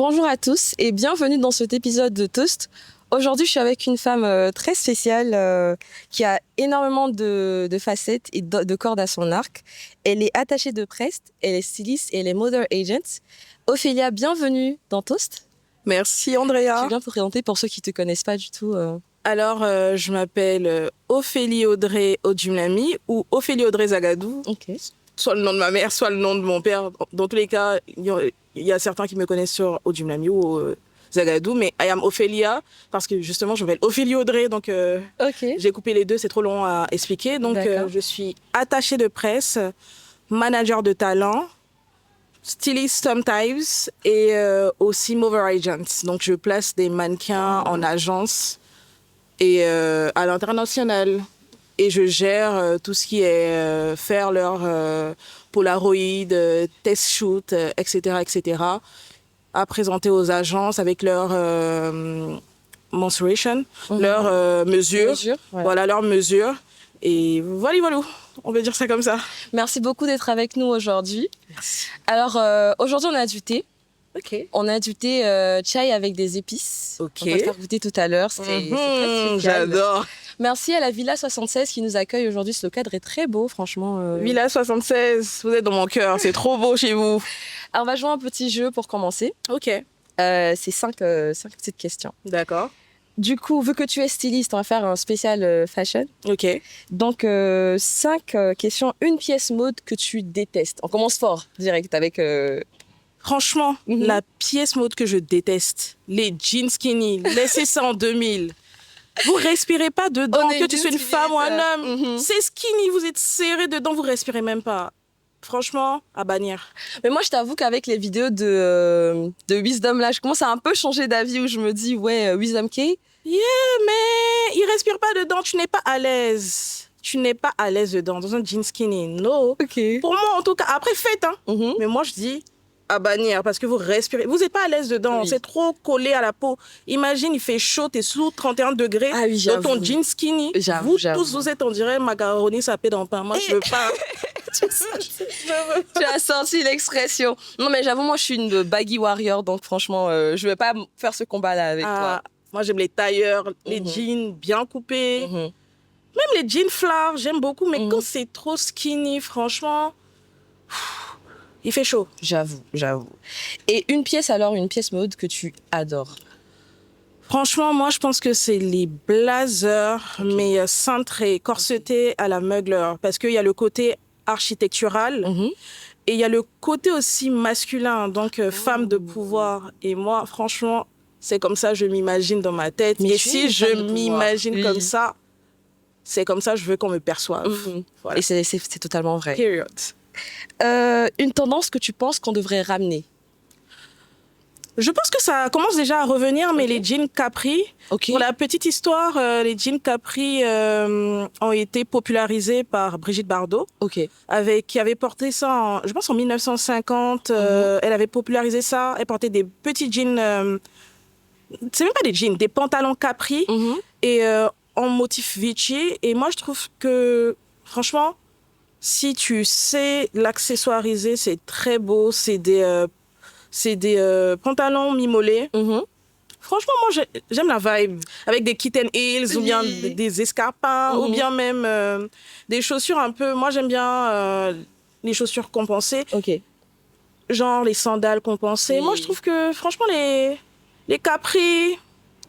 Bonjour à tous et bienvenue dans cet épisode de Toast. Aujourd'hui, je suis avec une femme très spéciale qui a énormément de facettes et de cordes à son arc. Elle est attachée de presse, elle est styliste et elle est model agent. Ophélia, bienvenue dans Toast. Merci Andrea. Tu viens te présenter pour ceux qui ne te connaissent pas du tout. Alors, je m'appelle Ophélie Audrey Odjumlami ou Ophélie Audrey Zagadou. Ok. Soit le nom de ma mère, soit le nom de mon père. Dans tous les cas, il y a certains qui me connaissent sur Odjumlami ou Zagadou, mais I am Ophélia parce que justement, je m'appelle Ophélie Audrey, donc j'ai coupé les deux, c'est trop long à expliquer. Donc, je suis attachée de presse, manager de talent, stylist sometimes et aussi mover agent. Donc, je place des mannequins en agence et à l'international. Et je gère tout ce qui est faire leur Polaroid, test shoot, etc., etc. À présenter aux agences avec leur mensuration, leurs mesures. Ouais. Voilà, leurs mesures. Et voilà, on va dire ça comme ça. Merci beaucoup d'être avec nous aujourd'hui. Merci. Alors, aujourd'hui, on a du thé. Ok. On a du thé chai avec des épices. Ok. On va le faire goûter tout à l'heure. C'est très spécial. J'adore. Merci à la Villa 76 qui nous accueille aujourd'hui. Le cadre est très beau, franchement. Villa 76, vous êtes dans mon cœur. C'est trop beau chez vous. Alors, on va jouer un petit jeu pour commencer. Ok. C'est cinq petites questions. D'accord. Du coup, vu que tu es styliste, on va faire un spécial fashion. Ok. Donc, 5 questions. Une pièce mode que tu détestes. On commence fort, direct, avec... Franchement, la pièce mode que je déteste, les jeans skinny, laissez ça en 2000. Vous respirez pas dedans, que tu sois une femme ou un homme. C'est skinny, vous êtes serré dedans, vous respirez même pas. Franchement, à bannir. Mais moi, je t'avoue qu'avec les vidéos de Wisdom, là, je commence à un peu changer d'avis où je me dis, ouais, Wisdom K. Yeah, mais il respire pas dedans, tu n'es pas à l'aise. Tu n'es pas à l'aise dedans, dans un jean skinny, no. Ok. Pour moi, en tout cas, après, faites, hein. Mais moi, je dis à bannir parce que vous respirez. Vous n'êtes pas à l'aise dedans, c'est trop collé à la peau. Imagine, il fait chaud, t'es sous 31 degrés dans ton jean skinny. Vous tous, vous êtes, on dirait, macaroni sapé dans le pain. Moi, je veux pas. Tu as senti l'expression. Non, mais j'avoue, moi, je suis une baggy warrior, donc franchement, je vais pas faire ce combat-là avec toi. Moi, j'aime les tailleurs, les jeans bien coupés. Même les jeans fleurs, j'aime beaucoup. Mais quand c'est trop skinny, franchement, il fait chaud. J'avoue. Et une pièce mode que tu adores? Franchement, moi, je pense que c'est les blazers, mais cintrés, corsetés à la Mugler. Parce qu'il y a le côté architectural et il y a le côté aussi masculin, donc femme de pouvoir. Et moi, franchement, c'est comme ça je m'imagine dans ma tête. Mais si je m'imagine comme ça, c'est comme ça je veux qu'on me perçoive. Voilà. Et c'est totalement vrai. Period. Une tendance que tu penses qu'on devrait ramener? Je pense que ça commence déjà à revenir, mais les jeans capri, pour la petite histoire, les jeans capri ont été popularisés par Brigitte Bardot, qui avait porté ça, je pense en 1950. Elle avait popularisé ça, elle portait des petits jeans, c'est même pas des jeans, des pantalons capri et en motif Vichy. Et moi, je trouve que, franchement, si tu sais l'accessoiriser, c'est très beau. C'est des pantalons mi-mollets. Franchement, moi, j'aime la vibe. Avec des kitten heels ou bien des escarpins ou bien même des chaussures un peu... Moi, j'aime bien les chaussures compensées. Genre les sandales compensées. Moi, je trouve que, franchement, les capris,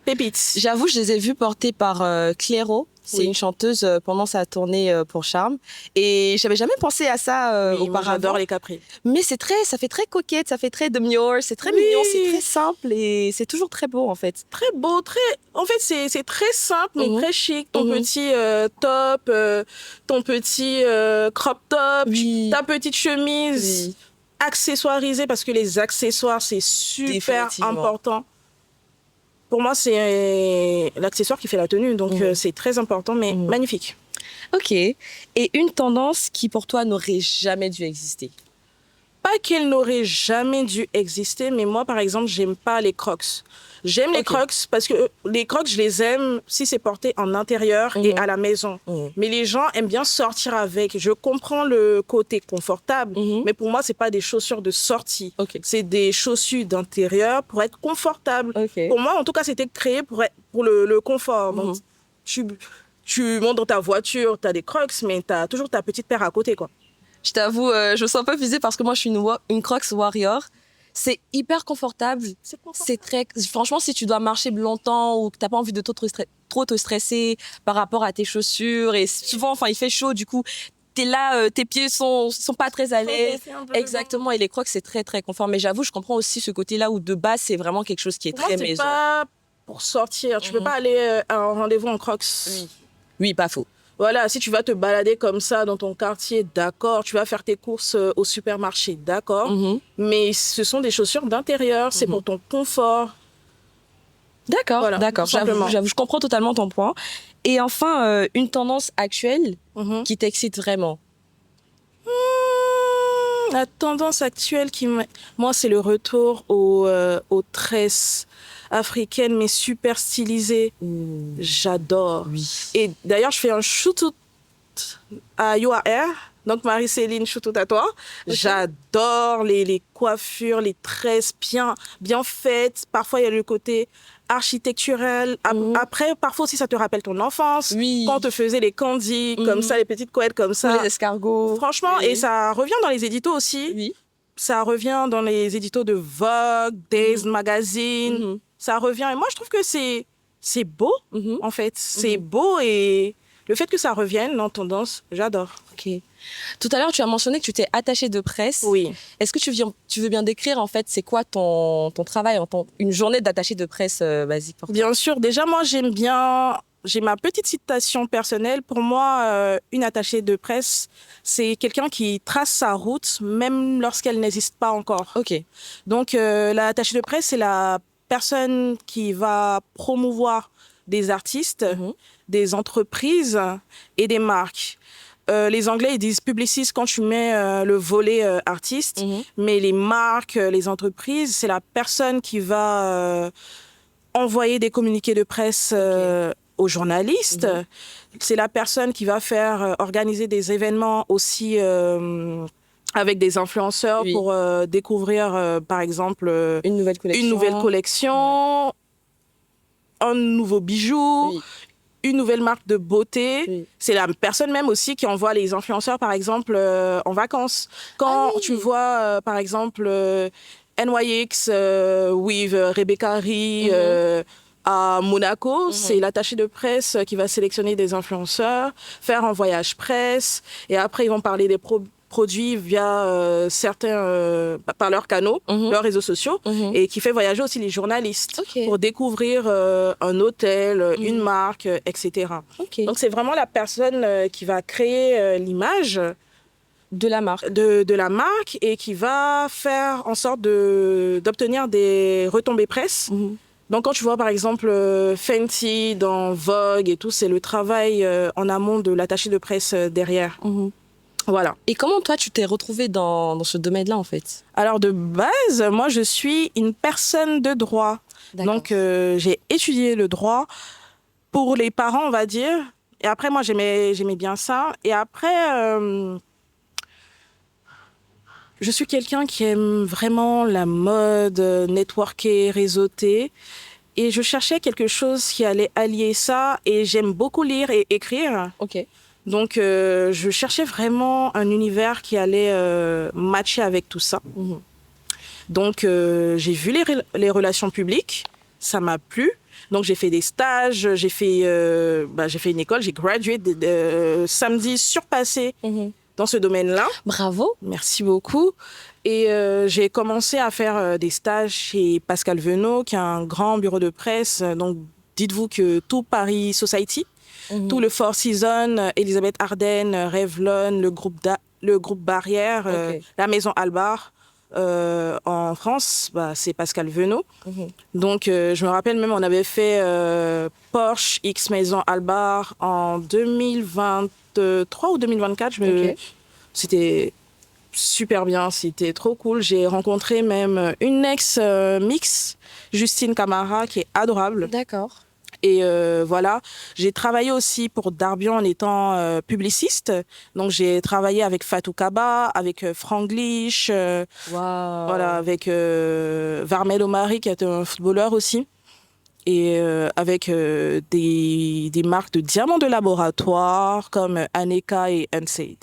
pépites. J'avoue, je les ai vus porter par Clairo. C'est une chanteuse pendant sa tournée pour Charme. Et j'avais jamais pensé à ça auparavant. Moi, j'adore les capris. Mais ça fait très coquette, ça fait très demure, c'est très mignon, c'est très simple et c'est toujours très beau en fait. Très beau, en fait, c'est très simple mais très chic. Ton petit top, ton petit crop top, ta petite chemise accessoirisée parce que les accessoires, c'est super important. Pour moi, c'est l'accessoire qui fait la tenue, donc c'est très important, mais magnifique. Ok. Et une tendance qui, pour toi, n'aurait jamais dû exister? pas qu'elles n'auraient jamais dû exister, mais moi, par exemple, j'aime pas les Crocs. J'aime les Crocs parce que les Crocs, je les aime si c'est porté en intérieur et à la maison. Mais les gens aiment bien sortir avec. Je comprends le côté confortable, mais pour moi, c'est pas des chaussures de sortie. C'est des chaussures d'intérieur pour être confortable. Pour moi, en tout cas, c'était créé pour le confort. Donc, tu montes dans ta voiture, tu as des Crocs, mais tu as toujours ta petite paire à côté, quoi. Je t'avoue, je me sens un peu visée parce que moi, je suis une Crocs Warrior. C'est hyper confortable. C'est très... Franchement, si tu dois marcher longtemps ou que tu n'as pas envie de trop te stresser par rapport à tes chaussures, et souvent, il fait chaud, du coup, tu es là, tes pieds sont pas très à l'aise. Exactement, et les Crocs, c'est très, très confort. Mais j'avoue, je comprends aussi ce côté-là où de base, c'est vraiment quelque chose qui est très maison. C'est pas pour sortir. Tu peux pas aller à un rendez-vous en Crocs. Oui, pas faux. Voilà, si tu vas te balader comme ça dans ton quartier, d'accord. Tu vas faire tes courses au supermarché, d'accord. Mais ce sont des chaussures d'intérieur, c'est pour ton confort. D'accord, voilà, d'accord. J'avoue, je comprends totalement ton point. Et enfin, une tendance actuelle qui t'excite vraiment. La tendance actuelle moi, c'est le retour aux tresses africaine, mais super stylisée. J'adore. Oui. Et d'ailleurs, je fais un shoot-out à You Are Air. Donc, Marie-Céline, shoot-out à toi. J'adore les coiffures, les tresses bien faites. Parfois, il y a le côté architecturel. Après, parfois aussi, ça te rappelle ton enfance. Oui. Quand on te faisait les candies, comme ça, les petites couettes comme ça. Les escargots. Franchement, et ça revient dans les éditos aussi. Oui. Ça revient dans les éditos de Vogue, Days Magazine. Ça revient. Et moi, je trouve que c'est beau, en fait. C'est beau et le fait que ça revienne en tendance, j'adore. Ok. Tout à l'heure, tu as mentionné que tu t'es attachée de presse. Oui. Est-ce que tu veux bien décrire, en fait, c'est quoi ton travail, une journée d'attachée de presse basique pour toi? Bien sûr. Déjà, moi, j'ai ma petite citation personnelle. Pour moi, une attachée de presse, c'est quelqu'un qui trace sa route, même lorsqu'elle n'existe pas encore. Ok. Donc, l'attachée de presse, c'est la personne qui va promouvoir des artistes, des entreprises et des marques. Les Anglais, ils disent publiciste quand tu mets le volet artiste, mais les marques, les entreprises, c'est la personne qui va envoyer des communiqués de presse aux journalistes. C'est la personne qui va organiser des événements aussi avec des influenceurs pour découvrir, par exemple, une nouvelle collection, un nouveau bijou, une nouvelle marque de beauté. C'est la personne même aussi qui envoie les influenceurs, par exemple, en vacances. Quand tu vois, par exemple, NYX with Rebecca Ri à Monaco, c'est l'attaché de presse qui va sélectionner des influenceurs, faire un voyage presse, et après, ils vont parler des produits via certains, par leurs canaux, leurs réseaux sociaux, et qui fait voyager aussi les journalistes pour découvrir un hôtel, une marque, etc. Donc, c'est vraiment la personne qui va créer l'image de la marque. De la marque et qui va faire en sorte d'obtenir des retombées presse. Donc, quand tu vois, par exemple, Fenty dans Vogue et tout, c'est le travail en amont de l'attaché de presse derrière. Voilà. Et comment toi, tu t'es retrouvée dans ce domaine-là, en fait? Alors, de base, moi, je suis une personne de droit. Donc, j'ai étudié le droit pour les parents, on va dire. Et après, moi, j'aimais bien ça. Et après, je suis quelqu'un qui aime vraiment la mode, networker, réseauter. Et je cherchais quelque chose qui allait allier ça. Et j'aime beaucoup lire et écrire. Ok. Donc, je cherchais vraiment un univers qui allait matcher avec tout ça. Donc, j'ai vu les relations publiques. Ça m'a plu. Donc, j'ai fait des stages. J'ai fait une école. J'ai gradué samedi surpassé dans ce domaine-là. Bravo. Merci beaucoup. Et j'ai commencé à faire des stages chez Pascal Venot, qui a un grand bureau de presse. Donc, dites-vous que tout Paris Society, tout le Four Seasons, Elisabeth Arden, Revlon, le groupe Barrière, la maison Albar, en France, c'est Pascal Venot. Donc, je me rappelle même, on avait fait Porsche X Maison Albar en 2023 ou 2024. C'était super bien, c'était trop cool. J'ai rencontré même une ex-mix, Justine Camara, qui est adorable. D'accord. Et voilà, j'ai travaillé aussi pour Darbian en étant publiciste. Donc, j'ai travaillé avec Fatou Kaba, avec Franglish, voilà, avec Varmel Omari, qui est un footballeur aussi. Et avec des marques de diamants de laboratoire comme Aneka et Unsaid.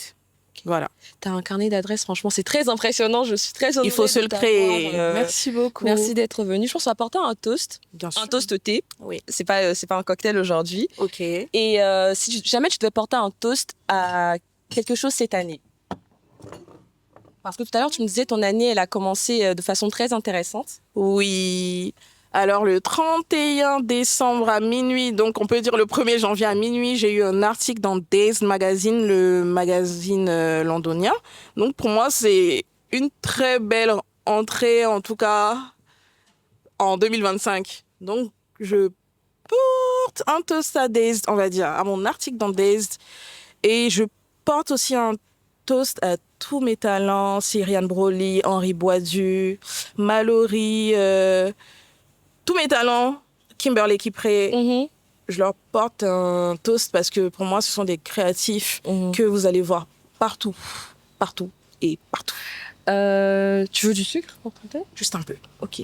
Voilà. Tu as un carnet d'adresses, franchement, c'est très impressionnant. Je suis très honorée. Il faut se le créer. Merci beaucoup. Merci d'être venu. Je pense qu'on va apporter un toast. Bien sûr. Un toast thé. Oui. C'est pas un cocktail aujourd'hui. Ok. Et si jamais tu devais porter un toast à quelque chose cette année. Parce que tout à l'heure, tu me disais ton année, elle a commencé de façon très intéressante. Oui. Alors, le 31 décembre à minuit, donc on peut dire le 1er janvier à minuit, j'ai eu un article dans Dazed Magazine, le magazine londonien. Donc, pour moi, c'est une très belle entrée, en tout cas, en 2025. Donc, je porte un toast à Dazed, on va dire, à mon article dans Dazed. Et je porte aussi un toast à tous mes talents, Cyriane Broly, Henri Boisdu, Mallory... tous mes talents, Kimberly Kipré, je leur porte un toast parce que pour moi, ce sont des créatifs que vous allez voir partout, partout et partout. Tu veux du sucre pour ton thé ? Juste un peu. Ok.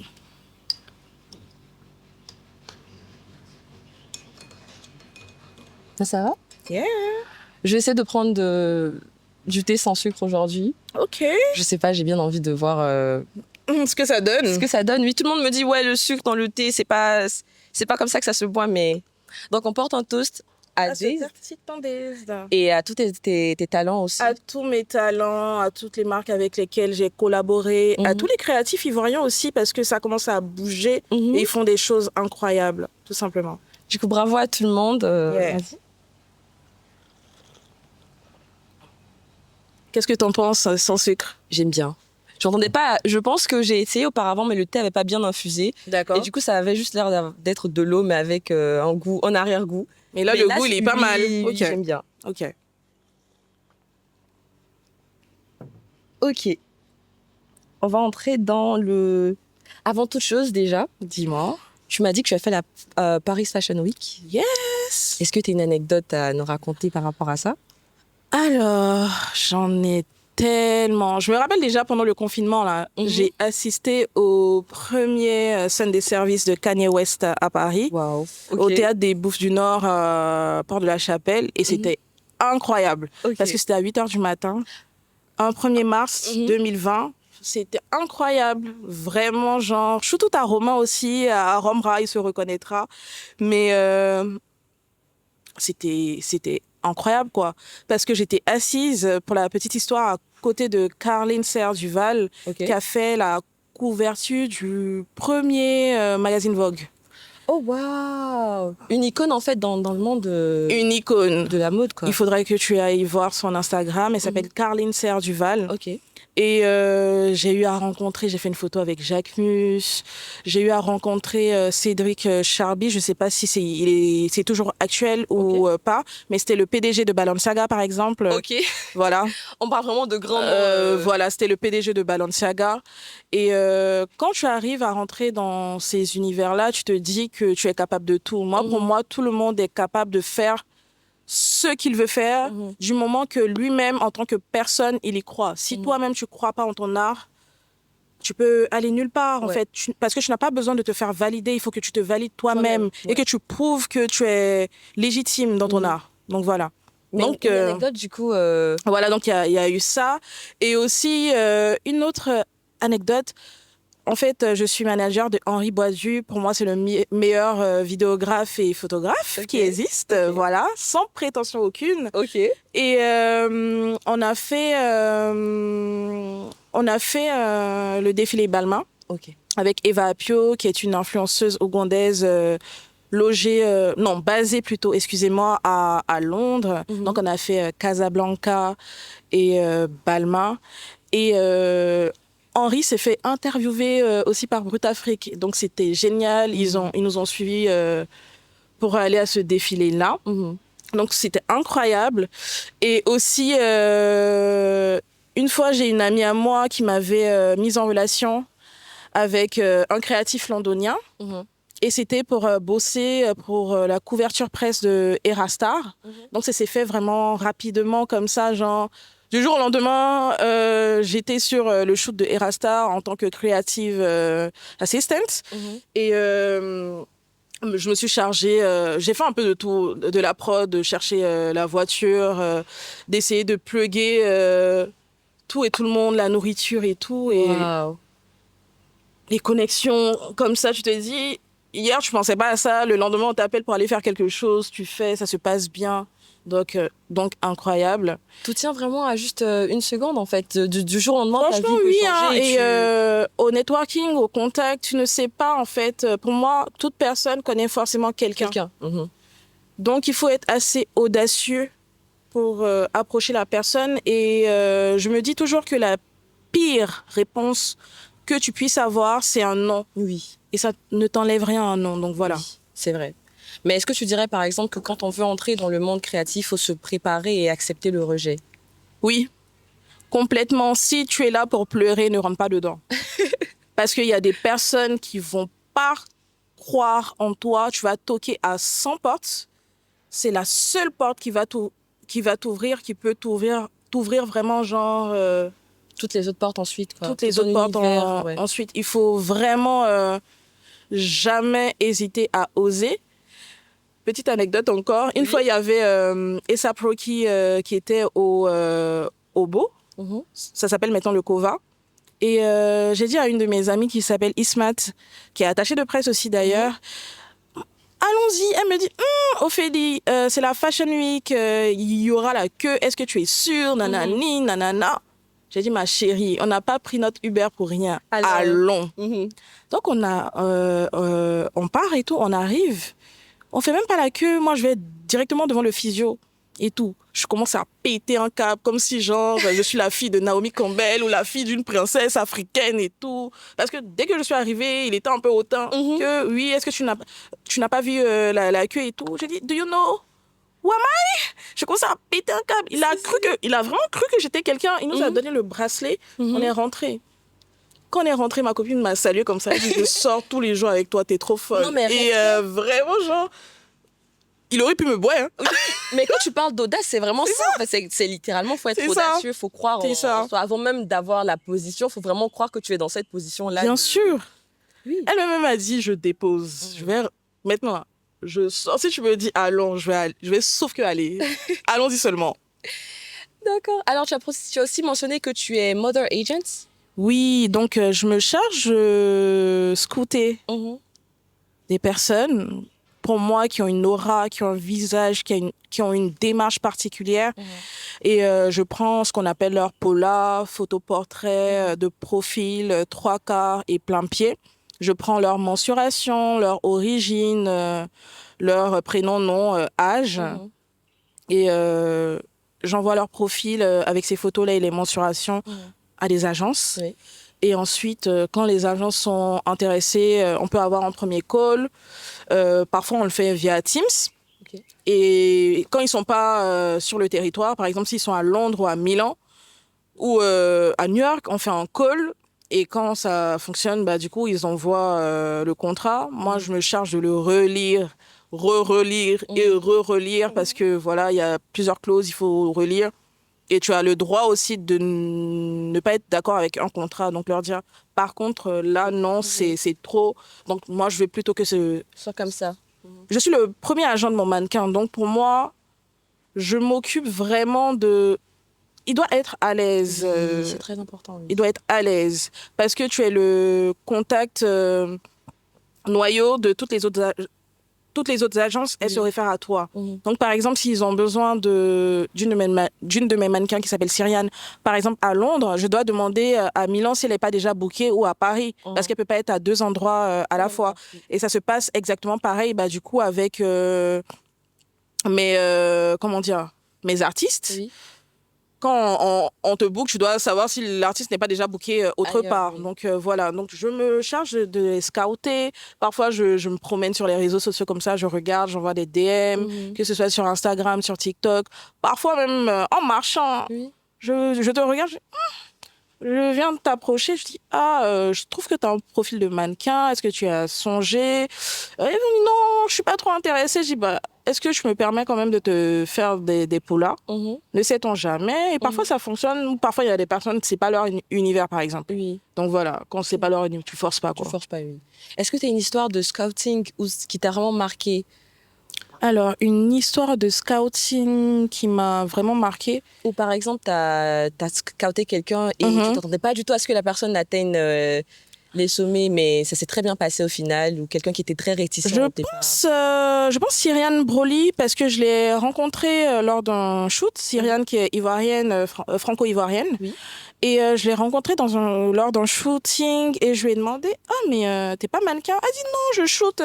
Ça va ? Yeah. Je vais essayer de prendre du thé sans sucre aujourd'hui. Ok. Je sais pas, j'ai bien envie de voir... ce que ça donne. Ce que ça donne. Oui, tout le monde me dit, ouais, le sucre dans le thé, c'est pas comme ça que ça se boit, mais... Donc, on porte un toast à Dazed et à tous tes talents aussi. À tous mes talents, à toutes les marques avec lesquelles j'ai collaboré, à tous les créatifs ivoiriens aussi, parce que ça commence à bouger et ils font des choses incroyables, tout simplement. Du coup, bravo à tout le monde. Yeah. Vas-y. Qu'est-ce que t'en penses sans sucre ? J'aime bien. J'entendais pas. Je pense que j'ai essayé auparavant, mais le thé avait pas bien infusé. D'accord. Et du coup, ça avait juste l'air d'être de l'eau, mais avec un goût, un arrière-goût. Mais là, le goût, il est pas mal. Oui, j'aime bien. Ok. Ok. On va entrer dans le... Avant toute chose, déjà, Dis-moi. tu m'as dit que tu as fait la Paris Fashion Week. Yes. Est-ce que tu as une anecdote à nous raconter par rapport à ça ? Alors, j'en ai tellement. Je me rappelle déjà pendant le confinement, là, j'ai assisté au premier Sunday Service de Kanye West à Paris, au Théâtre des Bouffes du Nord, Porte de la Chapelle, et c'était incroyable, parce que c'était à 8h du matin, un 1er mars 2020. C'était incroyable, vraiment, genre, je suis tout à Romain aussi, à Romra, il se reconnaîtra, mais c'était incroyable, quoi, parce que j'étais assise, pour la petite histoire, à côté de Caroline Serre Duval, qui a fait la couverture du premier magazine Vogue. Oh, waouh! Une icône, en fait, dans le monde une icône de la mode, quoi. Il faudrait que tu ailles voir son Instagram, elle s'appelle Caroline Serre Duval. Ok. Et j'ai fait une photo avec Jacques Mus, j'ai eu à rencontrer Cédric Charby, je ne sais pas si c'est toujours actuel ou pas, mais c'était le PDG de Balenciaga, par exemple. Ok. Voilà. On parle vraiment de grands noms. Voilà, c'était le PDG de Balenciaga. Et quand tu arrives à rentrer dans ces univers-là, tu te dis que tu es capable de tout. Moi, pour moi, tout le monde est capable de faire ce qu'il veut faire, du moment que lui-même, en tant que personne, il y croit. Si toi-même, tu ne crois pas en ton art, tu peux aller nulle part, en fait. Parce que tu n'as pas besoin de te faire valider. Il faut que tu te valides toi-même et que tu prouves que tu es légitime dans ton art. Donc, voilà. Mais donc, une anecdote, du coup... Voilà, donc il y a eu ça. Et aussi, une autre anecdote... En fait, je suis manager de Henri Boisdu. Pour moi, c'est le meilleur vidéographe et photographe qui existe, voilà, sans prétention aucune. Ok. Et on a fait le défilé Balmain avec Eva Apio, qui est une influenceuse ougandaise basée plutôt, excusez-moi, à Londres. Donc, on a fait Casablanca et Balmain. Et Henri s'est fait interviewer aussi par Brut Afrique. Donc, c'était génial. Ils nous ont suivis pour aller à ce défilé-là. Donc, c'était incroyable. Et aussi, une fois, j'ai une amie à moi qui m'avait mise en relation avec un créatif londonien. Et c'était pour bosser pour la couverture presse de Erastar. Donc, ça s'est fait vraiment rapidement comme ça, genre... Du jour au lendemain, j'étais sur le shoot de Erastar en tant que creative assistant. Et je me suis chargée, j'ai fait un peu de tout, de la prod, de chercher la voiture, d'essayer de plugger tout et tout le monde, la nourriture et tout. Et les connexions, comme ça, tu te dis, hier, tu pensais pas à ça, le lendemain, on t'appelle pour aller faire quelque chose, tu fais, ça se passe bien. Donc incroyable. Tout tient vraiment à juste une seconde, en fait. Du jour au lendemain, ta vie Franchement, peut oui. changer. Au networking, au contact, tu ne sais pas, en fait. Pour moi, toute personne connaît forcément quelqu'un. Donc, il faut être assez audacieux pour approcher la personne. Et je me dis toujours que la pire réponse que tu puisses avoir, c'est un non. Oui. Et ça ne t'enlève rien un non. Donc, voilà. Oui, c'est vrai. Mais est-ce que tu dirais, par exemple, que quand on veut entrer dans le monde créatif, il faut se préparer et accepter le rejet? Oui, complètement. Si tu es là pour pleurer, ne rentre pas dedans. Parce qu'il y a des personnes qui vont pas croire en toi. Tu vas toquer à 100 portes. C'est la seule porte qui va t'ouvrir, qui peut t'ouvrir vraiment, genre... toutes les autres portes ensuite, quoi. Toutes les autres portes ensuite. Il faut vraiment jamais hésiter à oser. Petite anecdote encore. Une fois, il y avait A$AP Rocky qui était au Beau. Ça s'appelle maintenant le Cova. Et j'ai dit à une de mes amies qui s'appelle Ismat, qui est attachée de presse aussi d'ailleurs, allons-y. Elle me dit, Ophélie, c'est la Fashion Week, il y aura la queue. Est-ce que tu es sûre? Nanani, nanana. J'ai dit, ma chérie, on n'a pas pris notre Uber pour rien. Allons. Donc, on part et tout, on arrive. On fait même pas la queue. Moi, je vais directement devant le physio et tout. Je commence à péter un câble comme si, genre, je suis la fille de Naomi Campbell ou la fille d'une princesse africaine et tout. Parce que dès que je suis arrivée, il était un peu hautain. Que, oui, est-ce que tu n'as pas vu la queue et tout? J'ai dit, do you know who am I? Je commence à péter un câble. Il a vraiment cru que j'étais quelqu'un. Il nous a donné le bracelet. On est rentrés. Quand on est rentré, ma copine m'a salué comme ça. Elle dit, je sors tous les jours avec toi, t'es trop folle. Non, mais et vraiment, genre, il aurait pu me boire. Hein. Oui, mais quand tu parles d'audace, c'est vraiment ça. En fait, c'est littéralement, il faut être audacieux, il faut croire en soi. Avant même d'avoir la position, il faut vraiment croire que tu es dans cette position-là. Bien sûr. Oui. Elle m'a dit, je dépose. Je vais maintenant, je sors. Si tu me dis, allons, je vais sauf que aller. Allons-y seulement. D'accord. Alors, tu as aussi mentionné que tu es Mother Agent. Oui, donc je me charge de scouter des personnes, pour moi, qui ont une aura, qui ont un visage, qui ont une démarche particulière. Et je prends ce qu'on appelle leur pola, photoportrait de profil, 3/4 et plein pied. Je prends leur mensuration, leur origine, leur prénom, nom, âge. Et j'envoie leur profil avec ces photos-là et les mensurations à des agences. Oui. Et ensuite, quand les agences sont intéressées, on peut avoir un premier call. Parfois, on le fait via Teams. Okay. Et quand ils ne sont pas sur le territoire, par exemple, s'ils sont à Londres ou à Milan ou à New York, on fait un call. Et quand ça fonctionne, du coup, ils envoient le contrat. Moi, je me charge de le relire, relire et relire parce que, voilà, il y a plusieurs clauses, il faut relire. Et tu as le droit aussi de ne pas être d'accord avec un contrat. Donc, leur dire, par contre, là, non, c'est trop. Donc, moi, je veux plutôt que ce soit comme ça. Je suis le premier agent de mon mannequin. Donc, pour moi, je m'occupe vraiment de... Il doit être à l'aise. Oui, c'est très important. Oui. Il doit être à l'aise. Parce que tu es le contact noyau de toutes les autres agences, elles se réfèrent à toi. Donc, par exemple, s'ils ont besoin d'une de mes mannequins qui s'appelle Cyriane, par exemple, à Londres, je dois demander à Milan si elle n'est pas déjà bookée ou à Paris, parce qu'elle ne peut pas être à deux endroits à la fois. Et ça se passe exactement pareil, du coup, avec mes artistes. Oui. Quand on te book, tu dois savoir si l'artiste n'est pas déjà booké autre part. Oui. Donc, voilà. Donc, je me charge de les scouter. Parfois, je me promène sur les réseaux sociaux comme ça. Je regarde, j'envoie des DM, que ce soit sur Instagram, sur TikTok. Parfois, même en marchant, je te regarde, je viens de t'approcher, je dis je trouve que tu as un profil de mannequin, est-ce que tu as songé? Elle me dit non, je suis pas trop intéressée. Je dis est-ce que je me permets quand même de te faire des polas? Ne sait-on jamais? Et parfois ça fonctionne, ou parfois il y a des personnes, c'est pas leur univers par exemple. Oui. Donc voilà, quand c'est pas leur univers, tu forces pas quoi. Tu forces pas, oui. Est-ce que tu as une histoire de scouting qui t'a vraiment marqué? Alors, une histoire de scouting qui m'a vraiment marquée. Ou par exemple, tu as scouté quelqu'un et tu ne t'attendais pas du tout à ce que la personne atteigne les sommets, mais ça s'est très bien passé au final, ou quelqu'un qui était très réticent au départ. Je pense Cyriane Broly, parce que je l'ai rencontrée lors d'un shoot. Cyriane qui est ivoirienne, franco-ivoirienne. Oui. Et je l'ai rencontrée lors d'un shooting et je lui ai demandé « mais t'es pas mannequin ?» Elle dit « Non, je shoot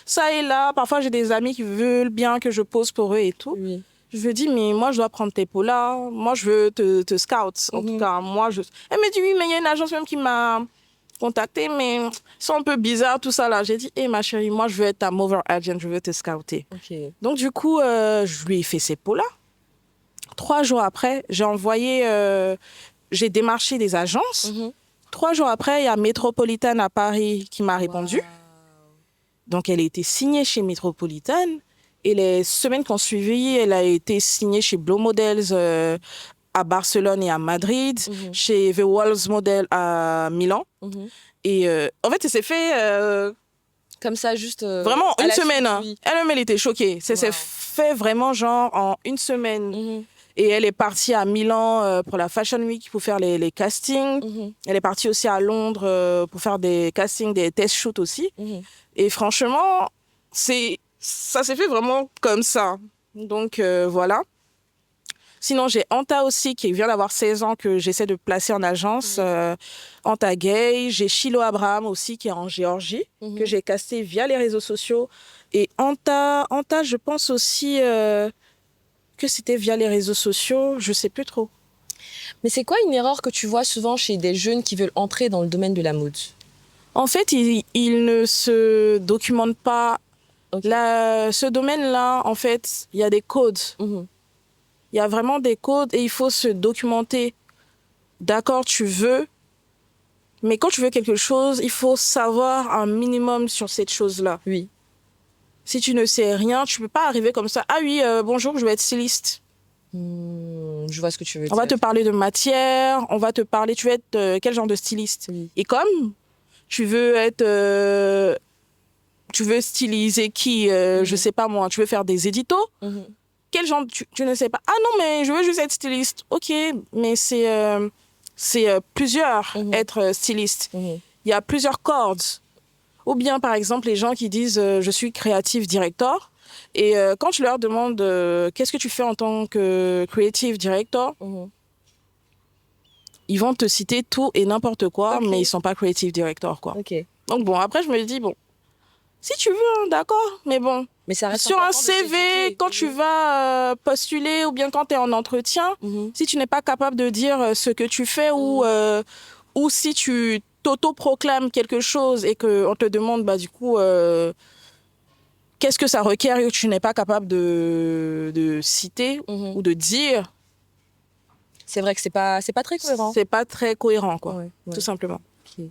ça et là. Parfois, j'ai des amis qui veulent bien que je pose pour eux et tout. Oui. » Je lui ai dit « Mais moi, je dois prendre tes polas. Moi, je veux te scout. En tout cas, moi, je... » Elle m'a dit « Oui, mais il y a une agence même qui m'a contactée, mais ils sont un peu bizarres, tout ça là. » J'ai dit « Ma chérie, moi, je veux être ta mover agent. Je veux te scouter. Okay. » Donc, du coup, je lui ai fait ses polas. 3 jours après, j'ai démarché des agences. 3 jours après, il y a Metropolitan à Paris qui m'a répondu. Wow. Donc, elle a été signée chez Metropolitan. Et les semaines qui ont suivi, elle a été signée chez Blow Models à Barcelone et à Madrid, chez The Walls Model à Milan. Et en fait, ça s'est fait... comme ça, juste... vraiment, une semaine. Elle-même, elle était choquée. Ça s'est fait vraiment genre en une semaine. Et elle est partie à Milan pour la Fashion Week pour faire les castings. Elle est partie aussi à Londres pour faire des castings, des test shoots aussi. Et franchement, ça s'est fait vraiment comme ça. Donc voilà. Sinon, j'ai Anta aussi qui vient d'avoir 16 ans que j'essaie de placer en agence. Anta Gay. J'ai Shiloh Abraham aussi qui est en Géorgie, que j'ai casté via les réseaux sociaux. Et Anta je pense aussi... que c'était via les réseaux sociaux, je sais plus trop. Mais c'est quoi une erreur que tu vois souvent chez des jeunes qui veulent entrer dans le domaine de la mode? En fait, ils ne se documentent pas. Okay. Ce domaine-là, en fait, il y a des codes. Il y a vraiment des codes et il faut se documenter. D'accord, tu veux, mais quand tu veux quelque chose, il faut savoir un minimum sur cette chose-là. Oui. Si tu ne sais rien, tu ne peux pas arriver comme ça. Ah oui, bonjour, je vais être styliste. Je vois ce que tu veux dire. On va te parler de matière, on va te parler, tu veux être quel genre de styliste? Et comme tu veux être... tu veux styliser qui? Je sais pas moi, tu veux faire des éditos? Quel genre... Tu ne sais pas. Ah non, mais je veux juste être styliste. Ok, mais c'est plusieurs être styliste. Il y a plusieurs cordes. Ou bien, par exemple, les gens qui disent « je suis creative director ». Et quand tu leur demandes « qu'est-ce que tu fais en tant que creative director ?» Ils vont te citer tout et n'importe quoi, mais ils ne sont pas creative director, quoi. Donc bon, après, je me dis « Bon, si tu veux, d'accord, mais bon, mais ça reste sur un CV, quand tu vas postuler ou bien quand tu es en entretien, si tu n'es pas capable de dire ce que tu fais ou si tu... t'auto-proclame quelque chose et qu'on te demande, du coup, qu'est-ce que ça requiert et que tu n'es pas capable de citer ou de dire. C'est vrai que c'est pas très cohérent. C'est pas très cohérent, quoi, tout simplement. Okay.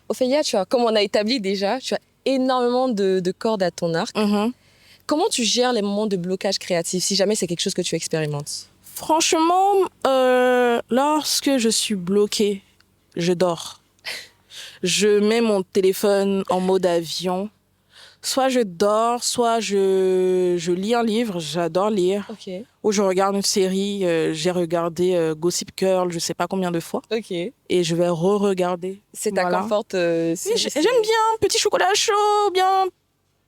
Ophélia, comme on a établi déjà, tu as énormément de cordes à ton arc. Comment tu gères les moments de blocage créatif, si jamais c'est quelque chose que tu expérimentes? Franchement, lorsque je suis bloquée, je dors. Je mets mon téléphone en mode avion. Soit je dors, soit je lis un livre. J'adore lire. Ou je regarde une série. J'ai regardé Gossip Girl, je ne sais pas combien de fois. Et je vais re-regarder. C'est ta confort oui, j'aime bien petit chocolat chaud, bien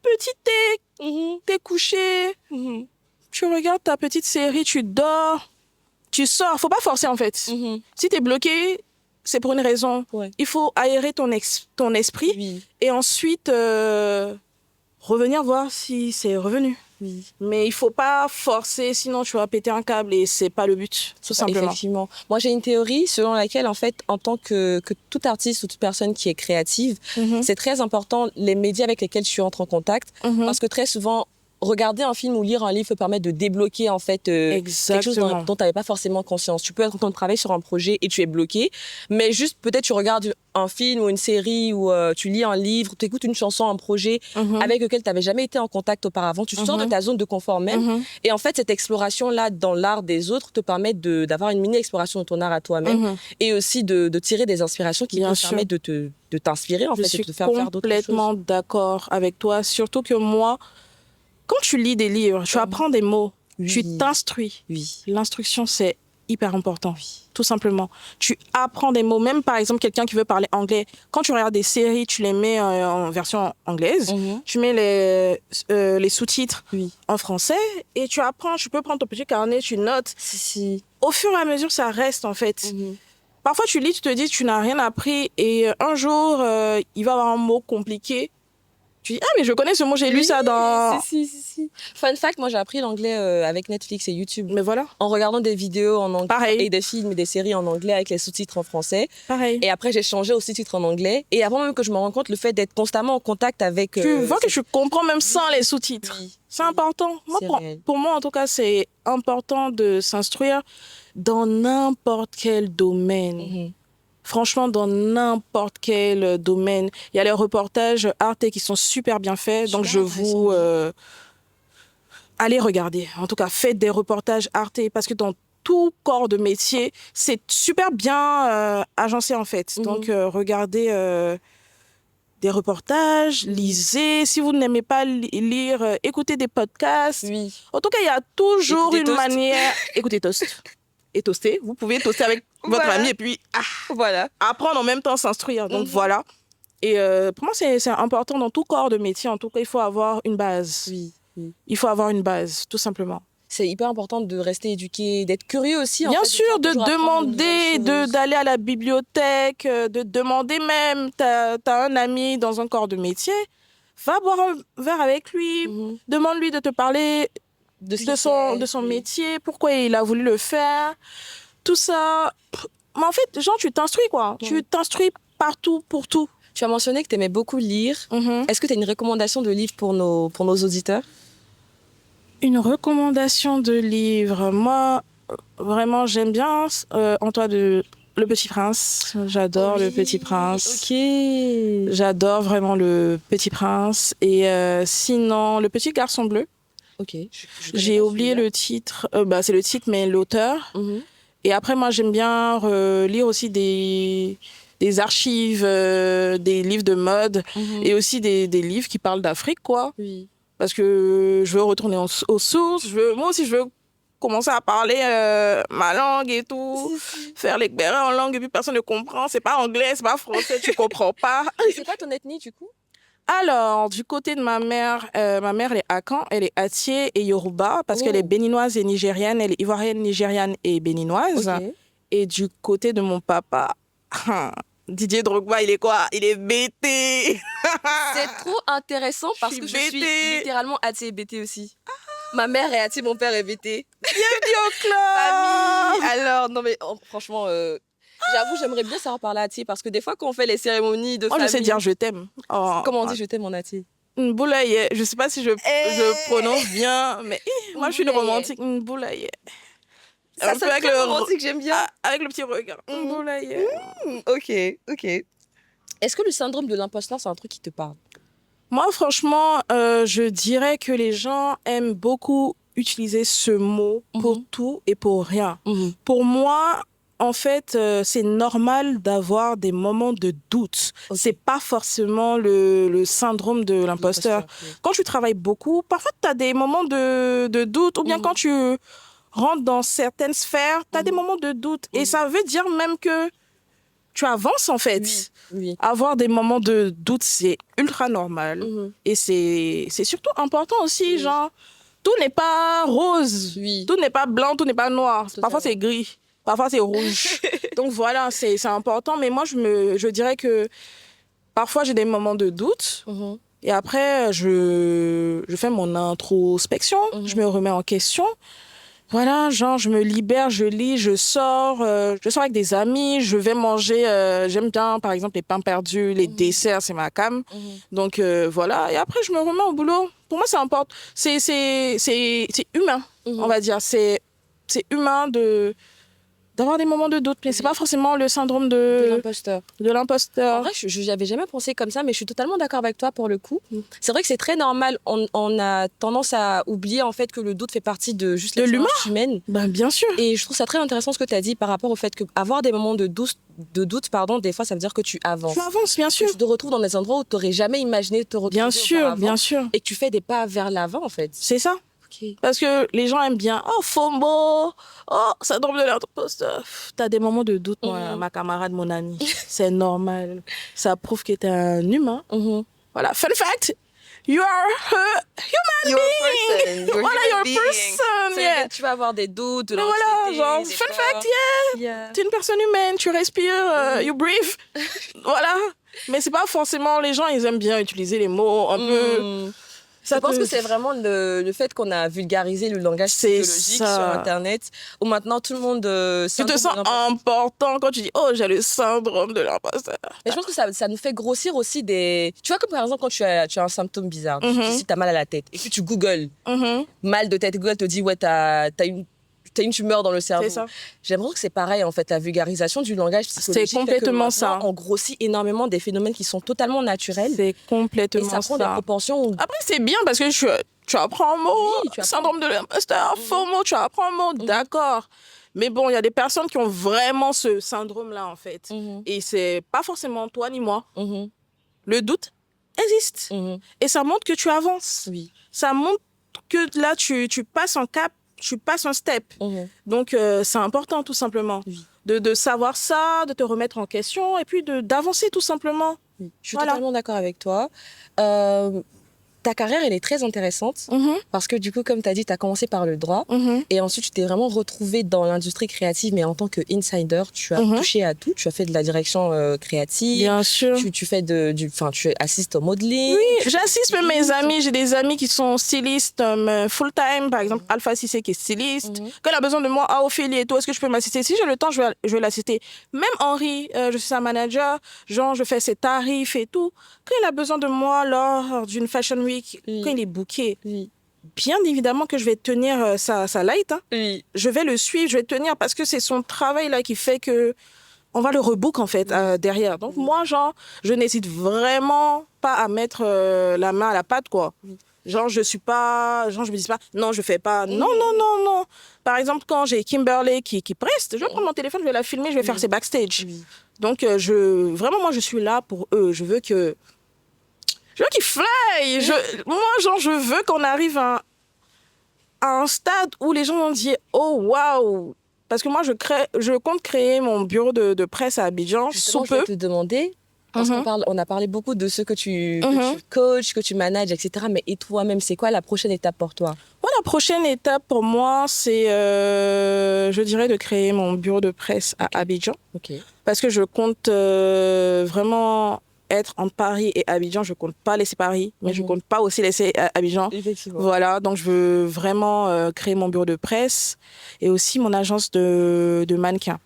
petit thé, thé couché. Tu regardes ta petite série, tu dors, tu sors. Faut pas forcer en fait. Si tu es bloqué... c'est pour une raison. Il faut aérer ton esprit et ensuite revenir voir si c'est revenu. Mais il ne faut pas forcer, sinon tu vas péter un câble et ce n'est pas le but, tout simplement. Effectivement. Moi, j'ai une théorie selon laquelle, en fait, en tant que tout artiste ou toute personne qui est créative, c'est très important les médias avec lesquels tu entres en contact parce que très souvent, regarder un film ou lire un livre peut permettre de débloquer en fait quelque chose dont tu n'avais pas forcément conscience. Tu peux être en train de travailler sur un projet et tu es bloqué, mais juste peut-être tu regardes un film ou une série ou tu lis un livre, tu écoutes une chanson, un projet avec lequel tu n'avais jamais été en contact auparavant. Tu sors de ta zone de confort même. Et en fait, cette exploration-là dans l'art des autres te permet d'avoir une mini-exploration de ton art à toi-même et aussi de tirer des inspirations qui te permettent de t'inspirer en fait et de te faire faire d'autres choses. Je suis complètement d'accord avec toi, surtout que moi, quand tu lis des livres, tu apprends des mots, tu t'instruis. L'instruction, c'est hyper important, tout simplement. Tu apprends des mots, même par exemple quelqu'un qui veut parler anglais. Quand tu regardes des séries, tu les mets en version anglaise, tu mets les sous-titres en français et tu apprends, tu peux prendre ton petit carnet, tu notes. Au fur et à mesure, ça reste en fait. Parfois, tu lis, tu te dis, tu n'as rien appris et un jour, il va y avoir un mot compliqué. Tu dis, ah, mais je connais ce mot, j'ai lu ça dans... Si. Fun fact, moi, j'ai appris l'anglais avec Netflix et YouTube. Mais voilà. En regardant des vidéos en anglais et des films et des séries en anglais avec les sous-titres en français. Pareil. Et après, j'ai changé aux sous-titres en anglais. Et avant même que je me rende compte, le fait d'être constamment en contact avec... Tu vois que tu comprends même sans les sous-titres. C'est important. Moi, pour moi, en tout cas, c'est important de s'instruire dans n'importe quel domaine. Franchement, dans n'importe quel domaine. Il y a les reportages Arte qui sont super bien faits. Donc, je vous... allez regarder. En tout cas, faites des reportages Arte. Parce que dans tout corps de métier, c'est super bien agencé, en fait. Donc, regardez des reportages, lisez. Si vous n'aimez pas lire, écoutez des podcasts. En tout cas, il y a toujours une manière... Écoutez Toast. Et toaster. Vous pouvez toaster avec votre ami et puis apprendre en même temps, s'instruire. Donc voilà. Et pour moi, c'est important dans tout corps de métier. En tout cas, il faut avoir une base. Il faut avoir une base, tout simplement. C'est hyper important de rester éduqué, d'être curieux aussi. Bien sûr, de demander, d'aller à la bibliothèque, de demander même. T'as un ami dans un corps de métier, va boire un verre avec lui, demande-lui de te parler de son métier, pourquoi il a voulu le faire, tout ça. Mais en fait, genre, tu t'instruis, quoi. Tu t'instruis partout, pour tout. Tu as mentionné que tu aimais beaucoup lire. Est-ce que tu as une recommandation de livre pour nos auditeurs? Une recommandation de livre. Moi, vraiment, j'aime bien Antoine Le Petit Prince. J'adore Le Petit Prince. J'adore vraiment Le Petit Prince. Et sinon, Le Petit Garçon Bleu. J'ai oublié le titre. C'est le titre, mais l'auteur. Et après, moi, j'aime bien lire aussi des archives, des livres de mode et aussi des livres qui parlent d'Afrique, quoi. Parce que je veux retourner aux sources. Moi aussi, je veux commencer à parler ma langue et tout. Faire l'expérience en langue et puis personne ne comprend. C'est pas anglais, c'est pas français, tu comprends pas. C'est quoi ton ethnie, du coup? Alors, du côté de ma mère, elle est Akan, elle est Atié et Yoruba, parce qu'elle est béninoise et nigériane, elle est ivoirienne, nigériane et béninoise. Et du côté de mon papa, Didier Drogba, il est quoi? Il est BT. C'est trop intéressant parce que je suis littéralement Atié et BT aussi. Ma mère est Atié, mon père est BT. Bienvenue au club. Famille. Alors, non mais franchement... J'avoue, j'aimerais bien savoir parler Atié parce que des fois, quand on fait les cérémonies de famille... je sais dire je t'aime. Comment on dit je t'aime en Atié? Mboulaye. Je sais pas si je prononce bien, mais moi, je suis une romantique. Mboulaye. Ça, c'est très romantique, j'aime bien. Avec le petit regard. Mboulaye. Ok. Est-ce que le syndrome de l'imposteur, c'est un truc qui te parle? Moi, franchement, je dirais que les gens aiment beaucoup utiliser ce mot pour tout et pour rien. Pour moi... En fait, c'est normal d'avoir des moments de doute. C'est pas forcément le syndrome de l'imposteur. Quand tu travailles beaucoup, parfois tu as des moments de doute. Ou bien quand tu rentres dans certaines sphères, tu as des moments de doute. Et ça veut dire même que tu avances, en fait. Avoir des moments de doute, c'est ultra normal. Et c'est surtout important aussi, genre, tout n'est pas rose. Tout n'est pas blanc, tout n'est pas noir. Parfois, c'est gris. Parfois, c'est rouge. Donc, voilà, c'est important. Mais moi, je dirais que parfois, j'ai des moments de doute. Et après, je fais mon introspection. Je me remets en question. Voilà, genre, je me libère, je lis, je sors avec des amis. Je vais manger. J'aime bien, par exemple, les pains perdus, les desserts, c'est ma came. Donc, voilà. Et après, je me remets au boulot pour moi, c'est important. C'est humain, on va dire. C'est humain d'avoir des moments de doute, mais c'est pas forcément le syndrome de l'imposteur. En vrai, je n'y avais jamais pensé comme ça, mais je suis totalement d'accord avec toi pour le coup. C'est vrai que c'est très normal. On a tendance à oublier en fait que le doute fait partie de juste l'humain humaine. Ben, bien sûr. Et je trouve ça très intéressant ce que tu as dit par rapport au fait que avoir des moments de doute, des fois, ça veut dire que tu avances. Tu avances, bien sûr. Tu te retrouves dans des endroits où tu n'aurais jamais imaginé te retrouver. Bien sûr. Et que tu fais des pas vers l'avant, en fait. C'est ça. Okay. Parce que les gens aiment bien, oh, FOMO, oh, syndrome de l'imposteur. T'as des moments de doute, moi, ma camarade, mon amie. C'est normal. Ça prouve que t'es un humain. Voilà. Fun fact, you are a human being. Voilà, you're a person. Yeah. Tu vas avoir des doutes, de l'anxiété. Voilà, genre, fun fact, yeah. T'es une personne humaine, tu respires, you breathe. Voilà. Mais c'est pas forcément, les gens, ils aiment bien utiliser les mots un peu... Je pense que c'est vraiment le fait qu'on a vulgarisé le langage psychologique sur Internet, où maintenant tout le monde... tu te sens important quand tu dis « Oh, j'ai le syndrome de l'imposteur ». Mais je pense que ça nous fait grossir aussi des... Tu vois, comme par exemple, quand tu as un symptôme bizarre, si tu as mal à la tête, et puis tu googles, mal de tête, Google te dit « Ouais, t'as une tumeur dans le cerveau ». J'ai l'impression que c'est pareil, en fait, la vulgarisation du langage psychologique. C'est complètement ça. On grossit énormément des phénomènes qui sont totalement naturels. C'est complètement ça. Et ça prend des proportions où... Après, c'est bien parce que tu apprends un mot, syndrome de l'imposteur, FOMO, tu apprends un mot, d'accord. Mais bon, il y a des personnes qui ont vraiment ce syndrome-là, en fait. Et c'est pas forcément toi ni moi. Le doute existe. Et ça montre que tu avances. Ça montre que là, tu passes un cap, tu passes un step. Donc, c'est important, tout simplement. De savoir ça, de te remettre en question et puis d'avancer, tout simplement. Je suis totalement d'accord avec toi. Ta carrière, elle est très intéressante parce que du coup, comme tu as dit, tu as commencé par le droit et ensuite, tu t'es vraiment retrouvée dans l'industrie créative, mais en tant qu'insider, tu as touché à tout. Tu as fait de la direction créative. Bien sûr. Tu fais tu assistes au modeling. Oui, j'assiste même mes amis. J'ai des amis qui sont stylistes full-time, par exemple, Alpha Cissé qui est styliste. Quand elle a besoin de moi, Ophélie et tout, est-ce que je peux m'assister? Si j'ai le temps, je vais l'assister. Même Henri, je suis sa manager, genre, je fais ses tarifs et tout. Quand il a besoin de moi lors d'une fashion week, quand il est booké, bien évidemment que je vais tenir sa light. Je vais le suivre, je vais tenir parce que c'est son travail là qui fait que on va le rebook en fait derrière. Donc moi, genre, je n'hésite vraiment pas à mettre la main à la pâte, quoi. Genre, je me dis pas, non, je fais pas. Non. Par exemple, quand j'ai Kimberly qui preste, je vais prendre mon téléphone, je vais la filmer, je vais faire ses backstage. Donc, vraiment, moi, je suis là pour eux. Je veux qu'ils fly. Je veux qu'on arrive à un stade où les gens vont dire « Oh, waouh !» Parce que moi, je compte créer mon bureau de presse à Abidjan. Justement, je vais te demander, parce qu'on a parlé beaucoup de ce que tu coaches, que tu manages, etc. Mais et toi-même, c'est quoi la prochaine étape pour toi? La prochaine étape pour moi, c'est, je dirais, de créer mon bureau de presse à Abidjan. Parce que je compte vraiment être entre Paris et Abidjan. Je compte pas laisser Paris, mais je compte pas aussi laisser Abidjan. Effectivement. Voilà, donc je veux vraiment créer mon bureau de presse et aussi mon agence de mannequins.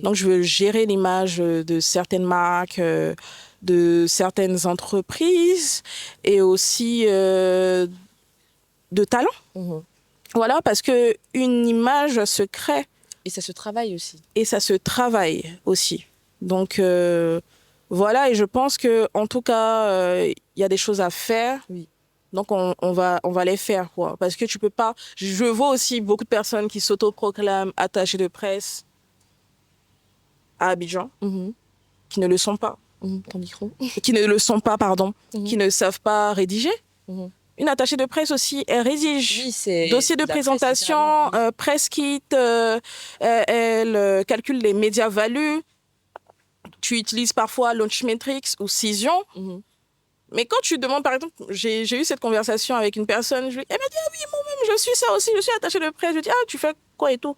Donc je veux gérer l'image de certaines marques, de certaines entreprises et aussi de talents. Voilà, parce que une image se crée. Et ça se travaille aussi. Donc, voilà, et je pense qu'en tout cas, il y a des choses à faire. Donc, on va les faire, quoi. Parce que tu peux pas... Je vois aussi beaucoup de personnes qui s'autoproclament attachées de presse à Abidjan, qui ne le sont pas. Ton micro. Qui ne le sont pas, pardon. Qui ne savent pas rédiger. Une attachée de presse aussi, elle rédige dossier de présentation, presse kit, elle calcule les médias values. Tu utilises parfois Launchmetrics ou Cision. Mais quand tu demandes, par exemple, j'ai eu cette conversation avec une personne, elle m'a dit, ah oui, moi-même, je suis ça aussi, je suis attachée de presse. Je dis, ah, tu fais quoi et tout?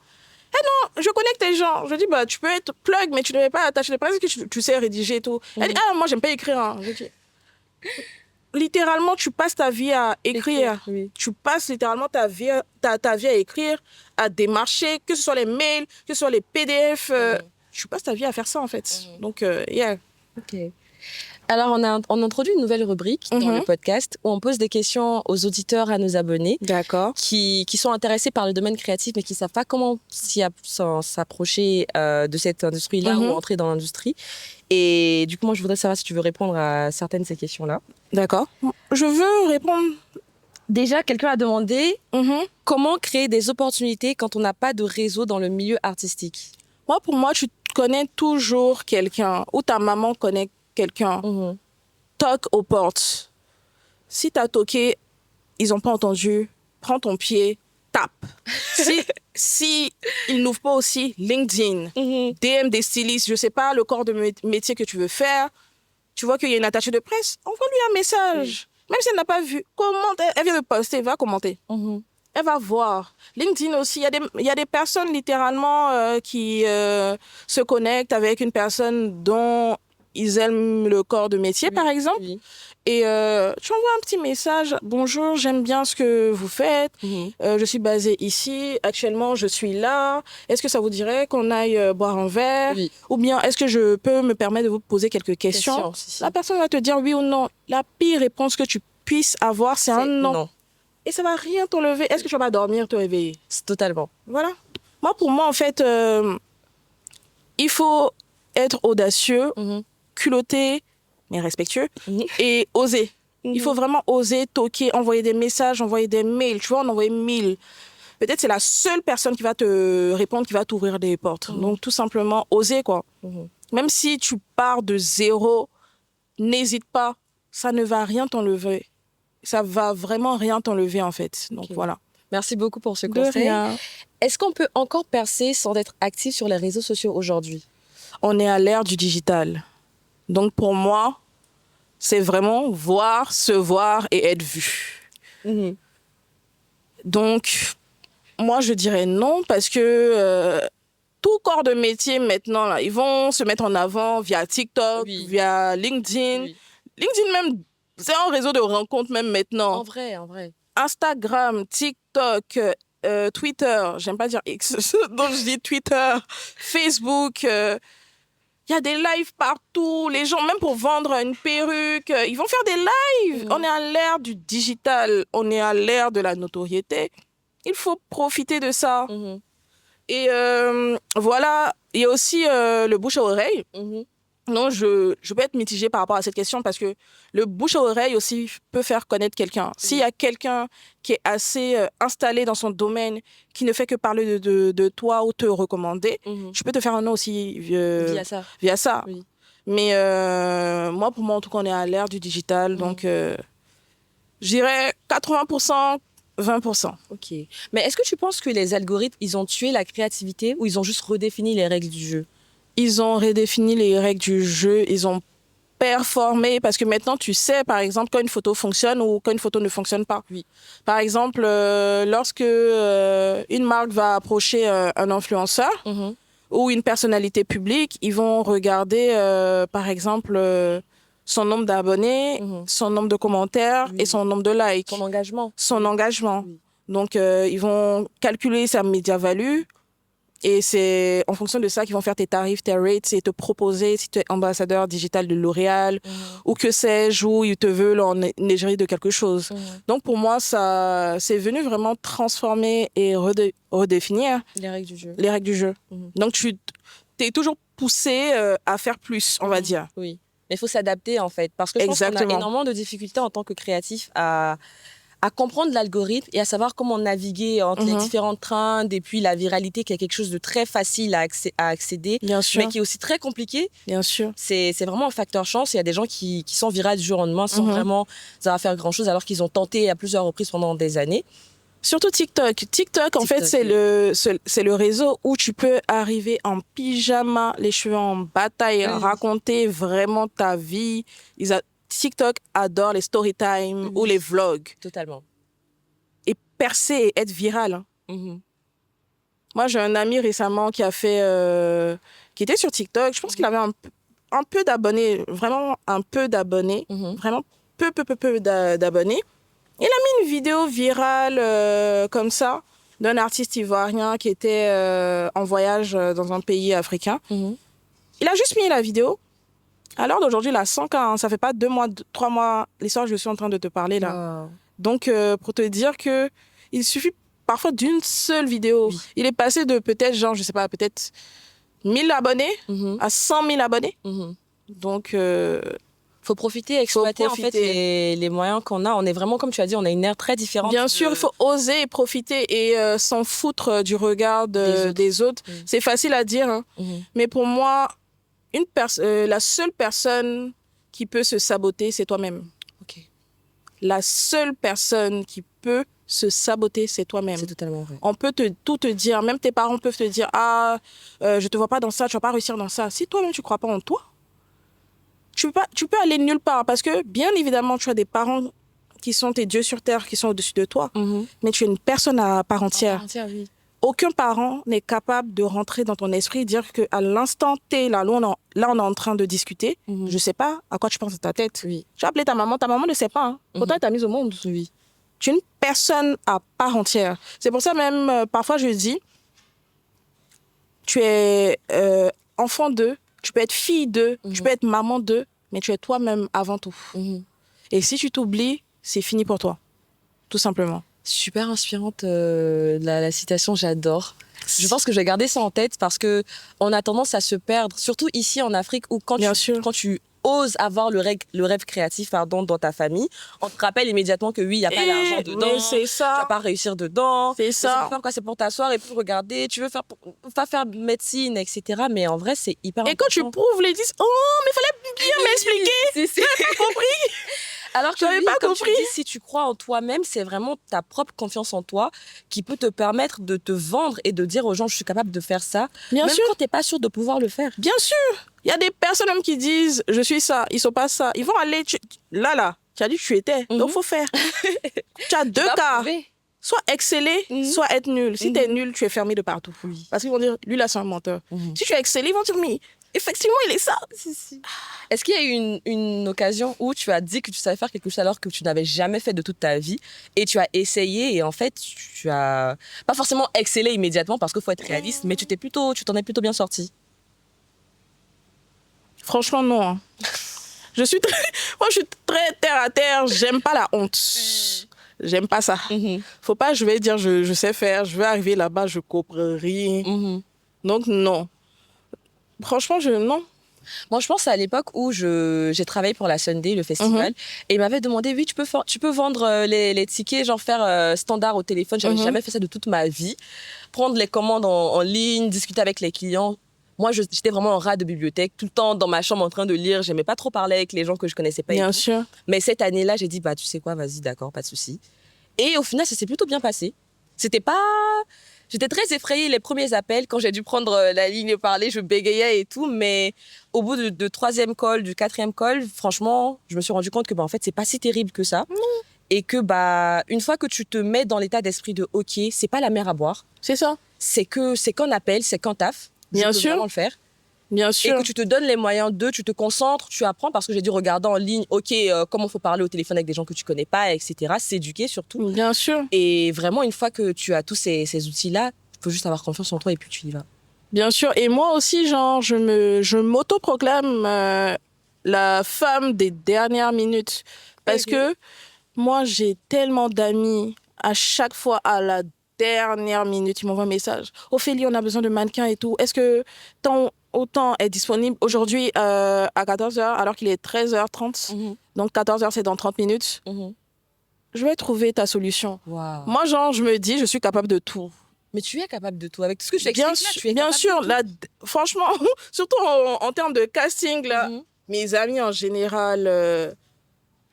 Non, je connecte les gens. Je dis, bah, tu peux être plug, mais tu ne es pas attaché de presse, que tu sais rédiger et tout. Elle dit, ah, moi, j'aime pas écrire. Hein. Je dis, littéralement, tu passes ta vie à écrire. Tu passes littéralement ta vie à écrire, à démarcher, que ce soit les mails, que ce soit les PDF. Tu passes ta vie à faire ça, en fait. Donc, yeah. Alors, on introduit une nouvelle rubrique dans le podcast où on pose des questions aux auditeurs, à nos abonnés. D'accord. Qui sont intéressés par le domaine créatif, mais qui ne savent pas comment s'approcher de cette industrie-là ou entrer dans l'industrie. Et du coup, moi, je voudrais savoir si tu veux répondre à certaines de ces questions-là. D'accord. Je veux répondre. Déjà, quelqu'un a demandé comment créer des opportunités quand on n'a pas de réseau dans le milieu artistique. Pour moi, tu connais toujours quelqu'un ou ta maman connaît quelqu'un. Toque aux portes. Si tu as toqué, ils n'ont pas entendu, prends ton pied, tape. Si ils n'ouvrent pas aussi, LinkedIn, DM des stylistes, je ne sais pas, le corps de métier que tu veux faire, tu vois qu'il y a une attachée de presse, envoie-lui un message. Même si elle n'a pas vu, commente, elle vient de poster, va commenter. Elle va voir. LinkedIn aussi, il y a des personnes littéralement qui se connectent avec une personne dont ils aiment le corps de métier, par exemple. Et tu envoies un petit message. Bonjour, j'aime bien ce que vous faites. Je suis basée ici. Actuellement, je suis là. Est-ce que ça vous dirait qu'on aille boire un verre? Ou bien, est-ce que je peux me permettre de vous poser quelques questions? La personne va te dire oui ou non. La pire réponse que tu puisses avoir, c'est un non. Et ça va rien t'enlever. Est-ce que tu vas dormir, te réveiller? Totalement. Voilà. Pour moi, en fait, il faut être audacieux, culotté, mais respectueux, et oser. Il faut vraiment oser toquer, envoyer des messages, envoyer des mails. Tu vois, en envoyer 1000. Peut-être c'est la seule personne qui va te répondre, qui va t'ouvrir des portes. Donc, tout simplement, oser, quoi. Même si tu pars de zéro, n'hésite pas. Ça ne va rien t'enlever. Ça va vraiment rien t'enlever, en fait. Donc, voilà. Merci beaucoup pour ce conseil. Est-ce qu'on peut encore percer sans être actif sur les réseaux sociaux aujourd'hui? On est à l'ère du digital. Donc, pour moi, c'est vraiment voir, se voir et être vu. Donc, moi, je dirais non parce que tout corps de métier maintenant, là, ils vont se mettre en avant via TikTok, via LinkedIn. LinkedIn même, c'est un réseau de rencontres même maintenant. En vrai. Instagram, TikTok, Twitter, j'aime pas dire X, donc je dis Twitter, Facebook. Il y a des lives partout. Les gens, même pour vendre une perruque, ils vont faire des lives. On est à l'ère du digital. On est à l'ère de la notoriété. Il faut profiter de ça. Et voilà. Il y a aussi le bouche à oreille. Non, je peux être mitigée par rapport à cette question parce que le bouche à oreille aussi peut faire connaître quelqu'un. S'il y a quelqu'un qui est assez installé dans son domaine, qui ne fait que parler de toi ou te recommander, je peux te faire un nom aussi via ça. Mais moi, pour moi, en tout cas, on est à l'ère du digital. Donc, je dirais 80%, 20%. Ok. Mais est-ce que tu penses que les algorithmes, ils ont tué la créativité ou ils ont juste redéfini les règles du jeu? Ils ont redéfini les règles du jeu, ils ont performé, parce que maintenant, tu sais, par exemple, quand une photo fonctionne ou quand une photo ne fonctionne pas. Par exemple, lorsque une marque va approcher un influenceur ou une personnalité publique, ils vont regarder, par exemple, son nombre d'abonnés, son nombre de commentaires et son nombre de likes. Son engagement. Donc, ils vont calculer sa média value. Et c'est en fonction de ça qu'ils vont faire tes tarifs, tes rates, et te proposer si tu es ambassadeur digital de L'Oréal ou que sais-je, ou ils te veulent en égérie de quelque chose. Donc pour moi, ça, c'est venu vraiment transformer et redéfinir les règles du jeu. Donc tu es toujours poussé à faire plus, on va dire. Oui, mais il faut s'adapter en fait, parce que je pense qu'on a énormément de difficultés en tant que créatif à comprendre l'algorithme et à savoir comment naviguer entre les différents trends et puis la viralité qui est quelque chose de très facile à accéder, mais qui est aussi très compliqué. Bien sûr. C'est vraiment un facteur chance. Il y a des gens qui sont virales du jour au lendemain sans vraiment savoir faire grand-chose alors qu'ils ont tenté à plusieurs reprises pendant des années. Surtout TikTok. TikTok, en fait, c'est le réseau où tu peux arriver en pyjama, les cheveux en bataille, raconter vraiment ta vie. TikTok adore les story time ou les vlogs. Totalement. Et percer et être viral. Moi, j'ai un ami récemment qui était sur TikTok. Je pense qu'il avait un peu d'abonnés, vraiment un peu d'abonnés, vraiment peu d'abonnés. Il a mis une vidéo virale comme ça d'un artiste ivoirien qui était en voyage dans un pays africain. Il a juste mis la vidéo. À l'heure d'aujourd'hui, là, 100 cas, hein, ça fait pas 2 mois, 3 mois, l'histoire que je suis en train de te parler là. Wow. Donc, pour te dire que il suffit parfois d'une seule vidéo. Oui. Il est passé de peut-être, genre, je sais pas, peut-être 1000 abonnés à 100 000 abonnés. Donc, faut profiter, exploiter en fait les moyens qu'on a. On est vraiment, comme tu as dit, on a une ère très différente. Bien sûr, il faut oser et profiter et s'en foutre du regard des autres. C'est facile à dire, hein. Mais pour moi, la seule personne qui peut se saboter, c'est toi-même. Okay. La seule personne qui peut se saboter, c'est toi-même. C'est totalement vrai. On peut tout te dire, même tes parents peuvent te dire « Ah, je te vois pas dans ça, tu vas pas réussir dans ça. » Si toi-même, tu crois pas en toi, tu peux aller nulle part. Parce que, bien évidemment, tu as des parents qui sont tes dieux sur terre, qui sont au-dessus de toi. Mais tu es une personne à part entière. Oui. Aucun parent n'est capable de rentrer dans ton esprit et dire qu'à l'instant T, là, on est en train de discuter, je sais pas à quoi tu penses dans ta tête. Oui. Tu as appelé ta maman ne sait pas. Hein. Pourtant, elle t'a mise au monde. Oui. Tu es une personne à part entière. C'est pour ça même, parfois, je dis, tu es enfant d'eux, tu peux être fille d'eux, tu peux être maman d'eux, mais tu es toi-même avant tout. Et si tu t'oublies, c'est fini pour toi. Tout simplement. Super inspirante la citation, j'adore. Je pense que je vais garder ça en tête parce qu'on a tendance à se perdre, surtout ici en Afrique où quand tu oses avoir le rêve créatif dans ta famille, on te rappelle immédiatement que oui, il n'y a pas d'argent dedans, c'est ça. tu vas pas réussir dedans, c'est ça. C'est pour t'asseoir et puis regarder, tu veux pas faire médecine, etc. Mais en vrai, c'est hyper important. Et quand tu prouves, les disent « Oh, mais il fallait bien m'expliquer. C'est pas compris. » Alors que oui, comme tu dis, si tu crois en toi-même, c'est vraiment ta propre confiance en toi qui peut te permettre de te vendre et de dire aux gens, je suis capable de faire ça. Bien sûr. Même quand tu n'es pas sûr de pouvoir le faire. Bien sûr. Il y a des personnes même qui disent, je suis ça, ils ne sont pas ça. Ils vont aller, là, tu as dit que tu étais, donc il faut faire. Tu as 2 cas. Soit exceller, soit être nul. Si tu es nul, tu es fermé de partout. Oui. Parce qu'ils vont dire, lui là, c'est un menteur. Si tu as excellé, ils vont dire, mais effectivement, il est ça. Si. Est-ce qu'il y a eu une occasion où tu as dit que tu savais faire quelque chose alors que tu n'avais jamais fait de toute ta vie et tu as essayé et en fait, tu as pas forcément excellé immédiatement parce qu'il faut être réaliste, mais tu t'en es plutôt bien sorti? Franchement, non. Moi, je suis très terre à terre. J'aime pas la honte. J'aime pas ça. Faut pas, je vais dire, je sais faire. Je vais arriver là-bas, je comprends rien. Donc, non. Franchement, non. Moi, je pense à l'époque où j'ai travaillé pour la Sunday, le festival, et ils m'avaient demandé, oui, tu peux vendre les tickets, genre faire standard au téléphone. J'avais jamais fait ça de toute ma vie. Prendre les commandes en ligne, discuter avec les clients. Moi, j'étais vraiment un rat de bibliothèque, tout le temps dans ma chambre en train de lire. J'aimais pas trop parler avec les gens que je connaissais pas. Bien sûr. Mais cette année-là, j'ai dit, bah, tu sais quoi, vas-y, d'accord, pas de souci. Et au final, ça s'est plutôt bien passé. J'étais très effrayée les premiers appels. Quand j'ai dû prendre la ligne et parler, je bégayais et tout. Mais au bout de 3e call, du 4e call, franchement, je me suis rendu compte que, en fait, c'est pas si terrible que ça. Et que, une fois que tu te mets dans l'état d'esprit de OK, c'est pas la mer à boire. C'est ça. C'est qu'un appel, c'est qu'un taf. Bien sûr. Vraiment le faire. Bien sûr. Et que tu te donnes les moyens tu te concentres, tu apprends parce que j'ai dû regarder en ligne, comment il faut parler au téléphone avec des gens que tu connais pas, etc. S'éduquer surtout. Bien sûr. Et vraiment, une fois que tu as tous ces outils-là, il faut juste avoir confiance en toi et puis tu y vas. Bien sûr. Et moi aussi, genre, je m'autoproclame la femme des dernières minutes. Parce que moi, j'ai tellement d'amis à chaque fois à la dernière minute, ils m'envoient un message. Ophélie, on a besoin de mannequins et tout. Est-ce que autant est disponible aujourd'hui à 14h alors qu'il est 13h30? Donc 14h, c'est dans 30 minutes. Je vais trouver ta solution. Wow. Moi, genre, je me dis, je suis capable de tout. Mais tu es capable de tout. Avec tout ce que je t'explique là, tu es bien capable sûr, de tout. Là, franchement, surtout en termes de casting, là, mes amis en général...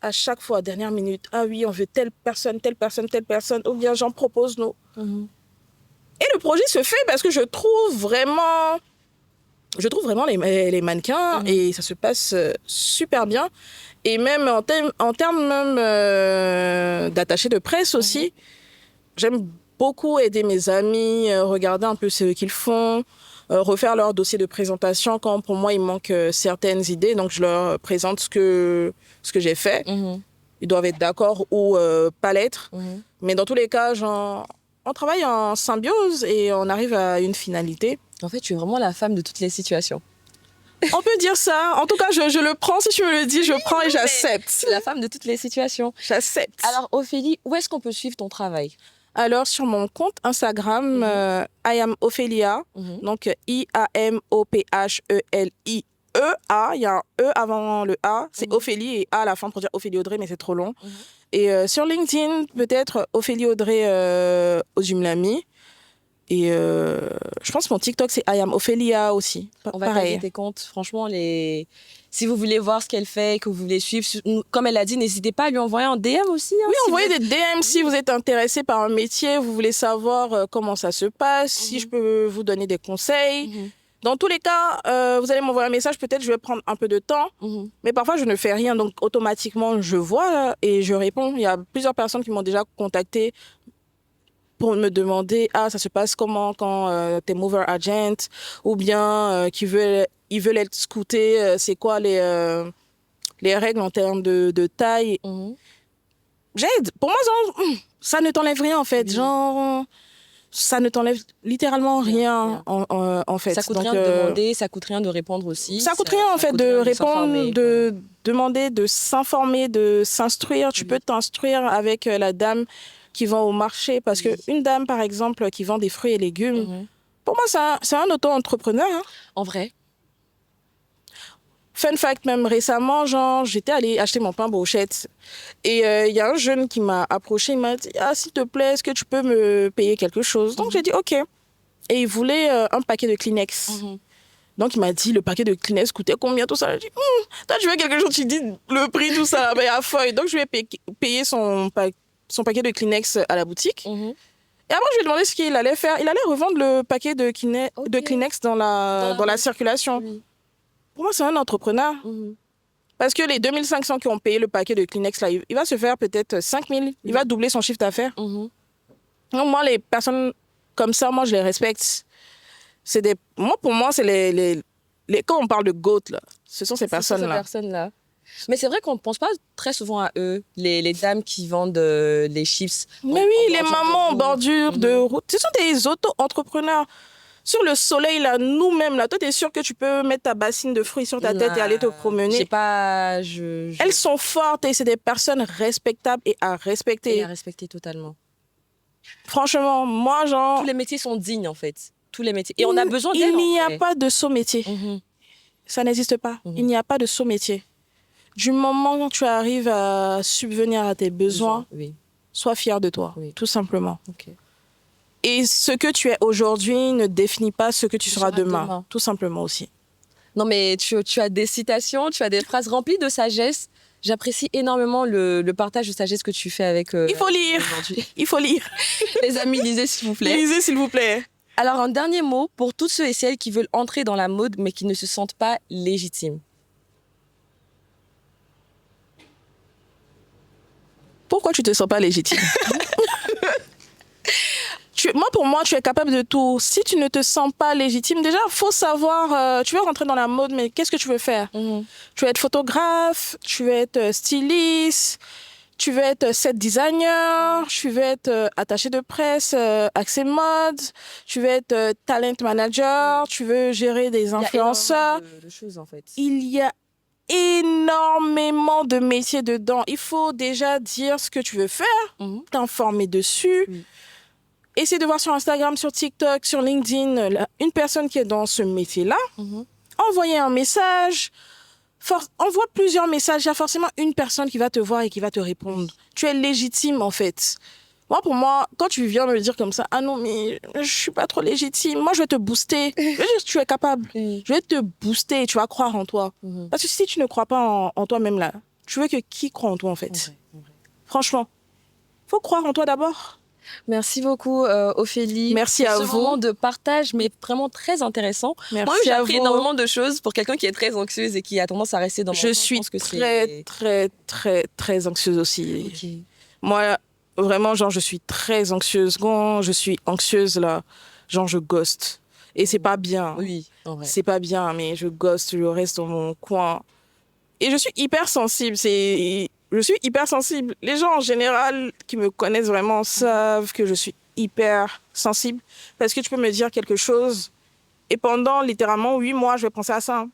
à chaque fois, à dernière minute, ah oui, on veut telle personne, ou bien j'en propose, nous. Et le projet se fait parce que je trouve vraiment les mannequins et ça se passe super bien. Et même en termes d'attaché de presse aussi, j'aime beaucoup aider mes amis, regarder un peu ce qu'ils font, refaire leur dossier de présentation quand pour moi il manque certaines idées, donc je leur présente ce que j'ai fait. Ils doivent être d'accord ou pas l'être, mais dans tous les cas, on travaille en symbiose et on arrive à une finalité. En fait, tu es vraiment la femme de toutes les situations. On peut dire ça. En tout cas, je le prends. Si tu me le dis, je prends et j'accepte. C'est la femme de toutes les situations. J'accepte. Alors, Ophélie, où est-ce qu'on peut suivre ton travail? Alors, sur mon compte Instagram, I am Ophelia. Donc, I-A-M-O-P-H-E-L-I-E-A. Il y a un E avant le A. C'est Ophélie et A à la fin pour dire Ophélie Audrey, mais c'est trop long. Et sur LinkedIn, peut-être Ophélie Audrey Ozumlami. Et je pense que mon TikTok, c'est I am Ophelia aussi. On va taguer tes comptes. Franchement, si vous voulez voir ce qu'elle fait, que vous voulez suivre, comme elle a dit, n'hésitez pas à lui envoyer un DM aussi. Oui, envoyez des DM si vous êtes intéressé par un métier, vous voulez savoir comment ça se passe, si je peux vous donner des conseils. Dans tous les cas, vous allez m'envoyer un message, peut-être je vais prendre un peu de temps, mais parfois je ne fais rien, donc automatiquement je vois et je réponds. Il y a plusieurs personnes qui m'ont déjà contacté pour me demander ça se passe comment quand t'es mover agent, ou bien ils veulent être scoutés, c'est quoi les règles en termes de taille. J'aide. Pour moi, ça ne t'enlève rien en fait. Genre, ça ne t'enlève littéralement rien. En fait. Ça coûte rien de demander, ça coûte rien de répondre aussi. Ça coûte rien en fait de répondre, de demander, de s'informer, de s'instruire. Tu peux t'instruire avec la dame qui vend au marché, parce qu'une dame, par exemple, qui vend des fruits et légumes, pour moi, c'est un auto-entrepreneur. Hein. En vrai. Fun fact, même récemment, genre, j'étais allée acheter mon pain brochette et il y a un jeune qui m'a approché, il m'a dit « s'il te plaît, est-ce que tu peux me payer quelque chose ?» Donc, j'ai dit « OK ». Et il voulait un paquet de Kleenex. Donc, il m'a dit, le paquet de Kleenex coûtait combien, tout ça. J'ai dit, toi, tu veux quelque chose, tu dis le prix, tout ça, ben, à feuille. Donc, je lui ai payé son paquet de Kleenex à la boutique. Et après, je lui ai demandé ce qu'il allait faire. Il allait revendre le paquet de Kleenex dans la circulation. Pour moi, c'est un entrepreneur. Parce que les 2500 qui ont payé le paquet de Kleenex, là, il va se faire peut-être 5000. Il va doubler son chiffre d'affaires. Donc, moi, les personnes comme ça, moi, je les respecte. Pour moi, c'est quand on parle de GOAT, là, ce sont ces personnes-là. Mais c'est vrai qu'on ne pense pas très souvent à eux, les dames qui vendent les chips. Mais oui, les mamans en bordure de route. Ce sont des auto-entrepreneurs. Sur le soleil, là, nous-mêmes, là, toi, t'es sûr que tu peux mettre ta bassine de fruits sur ta tête et aller te promener? Elles sont fortes et c'est des personnes respectables et à respecter. Et à respecter totalement. Franchement, moi, genre... Tous les métiers sont dignes, en fait. Tous les métiers. Et on a besoin d'elles. Il n'y a pas de saut métier. Ça n'existe pas. Il n'y a pas de saut métier. Du moment où tu arrives à subvenir à tes besoins, sois fier de toi, tout simplement. Et ce que tu es aujourd'hui ne définit pas ce que tu seras demain, tout simplement aussi. Non, mais tu as des citations, tu as des phrases remplies de sagesse. J'apprécie énormément le partage de sagesse que tu fais avec Il faut lire. Il faut lire. Les amis, lisez s'il vous plaît. Lisez s'il vous plaît. Alors, un dernier mot pour tous ceux et celles qui veulent entrer dans la mode mais qui ne se sentent pas légitimes. Pourquoi tu te sens pas légitime? Pour moi, tu es capable de tout. Si tu ne te sens pas légitime, déjà, il faut savoir, tu veux rentrer dans la mode, mais qu'est-ce que tu veux faire? Tu veux être photographe, tu veux être styliste, tu veux être set designer, tu veux être attaché de presse, accès mode, tu veux être talent manager, tu veux gérer des influenceurs. Il y a énormément de choses, en fait. Il y a énormément de métiers dedans. Il faut déjà dire ce que tu veux faire, t'informer dessus. Essayer de voir sur Instagram, sur TikTok, sur LinkedIn, une personne qui est dans ce métier-là. Envoyer un message. Envoie plusieurs messages. Il y a forcément une personne qui va te voir et qui va te répondre. Tu es légitime, en fait. Pour moi, quand tu viens me le dire comme ça, ah non, mais je suis pas trop légitime. Moi, je vais te booster. Je vais dire que tu es capable. Je vais te booster et tu vas croire en toi. Parce que si tu ne crois pas en toi-même, là, tu veux que qui croit en toi, en fait? Franchement, il faut croire en toi d'abord. Merci beaucoup, Ophélie. Merci à vous. Ce moment de partage, mais vraiment très intéressant. Moi, j'ai appris énormément de choses pour quelqu'un qui est très anxieuse et qui a tendance à rester dans mon Je suis très anxieuse aussi. Moi, vraiment, genre, je suis très anxieuse. Quand je suis anxieuse, là, genre, je ghost. Et c'est pas bien. Oui, en vrai. C'est pas bien, mais je ghost, je reste dans mon coin. Et je suis hyper sensible. Je suis hyper sensible. Les gens en général qui me connaissent vraiment savent que je suis hyper sensible. Parce que tu peux me dire quelque chose et pendant littéralement 8 mois, je vais penser à ça.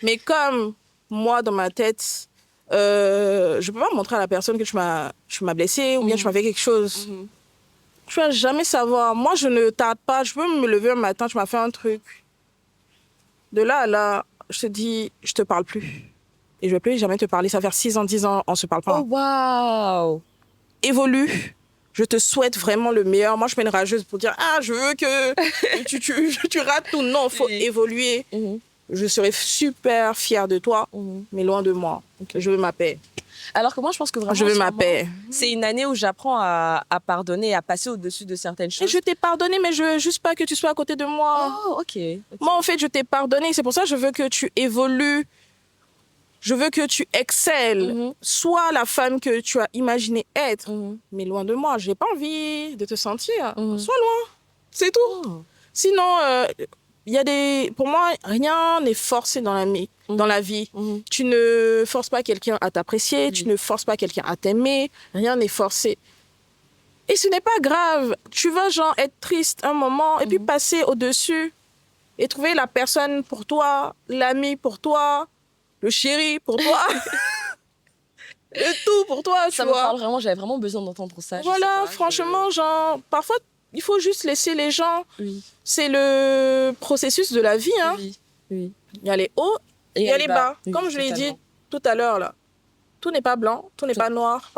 Mais comme moi, dans ma tête, je peux pas montrer à la personne que tu m'as blessée ou bien tu m'as fait quelque chose. Tu vas jamais savoir. Moi, je ne tarde pas. Je peux me lever un matin, tu m'as fait un truc. De là à là, je te dis, je te parle plus. Et je vais plus jamais te parler. Ça va faire 6 ans, 10 ans, on se parle pas. Oh, waouh! Évolue. Je te souhaite vraiment le meilleur. Moi, je suis pas une rageuse pour dire, ah, je veux que tu rates tout. Non, il faut évoluer. Je serai super fière de toi, mais loin de moi. Okay. Je veux ma paix. Alors que moi, je pense que vraiment, je veux ma paix. C'est une année où j'apprends à pardonner, à passer au-dessus de certaines choses. Et je t'ai pardonné, mais je veux juste pas que tu sois à côté de moi. Oh, ok. Moi, en fait, je t'ai pardonné. C'est pour ça que je veux que tu évolues. Je veux que tu excelles. Sois la femme que tu as imaginé être, mais loin de moi. J'ai pas envie de te sentir. Sois loin. C'est tout. Oh. Sinon, pour moi, rien n'est forcé dans la vie. Tu ne forces pas quelqu'un à t'apprécier, tu ne forces pas quelqu'un à t'aimer, rien n'est forcé. Et ce n'est pas grave. Tu vas être triste un moment et puis passer au-dessus et trouver la personne pour toi, l'ami pour toi, le chéri pour toi. Le tout pour toi, tu vois. Ça me parle vraiment, j'avais vraiment besoin d'entendre ça. Voilà, franchement, parfois, il faut juste laisser les gens. Oui. C'est le processus de la vie. Hein. Oui. Il y a les hauts et il y a les bas. Oui, comme je l'ai dit tout à l'heure, là, tout n'est pas blanc, tout n'est pas noir.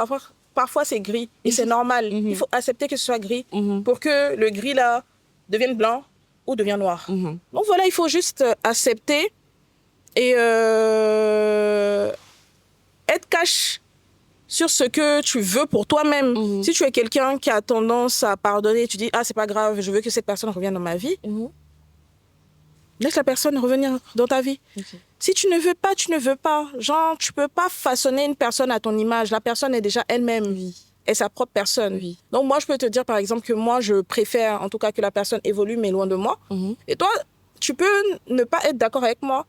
Parfois c'est gris. Et c'est normal. Il faut accepter que ce soit gris pour que le gris, là, devienne blanc ou devienne noir. Donc voilà, il faut juste accepter et être cash sur ce que tu veux pour toi-même. Si tu es quelqu'un qui a tendance à pardonner, tu dis « Ah, c'est pas grave, je veux que cette personne revienne dans ma vie. Laisse la personne revenir dans ta vie. Okay. Si tu ne veux pas, tu ne veux pas. Tu peux pas façonner une personne à ton image. La personne est déjà elle-même. Est sa propre personne. Oui. Donc moi, je peux te dire, par exemple, que moi, je préfère, en tout cas, que la personne évolue, mais loin de moi. Et toi, tu peux ne pas être d'accord avec moi.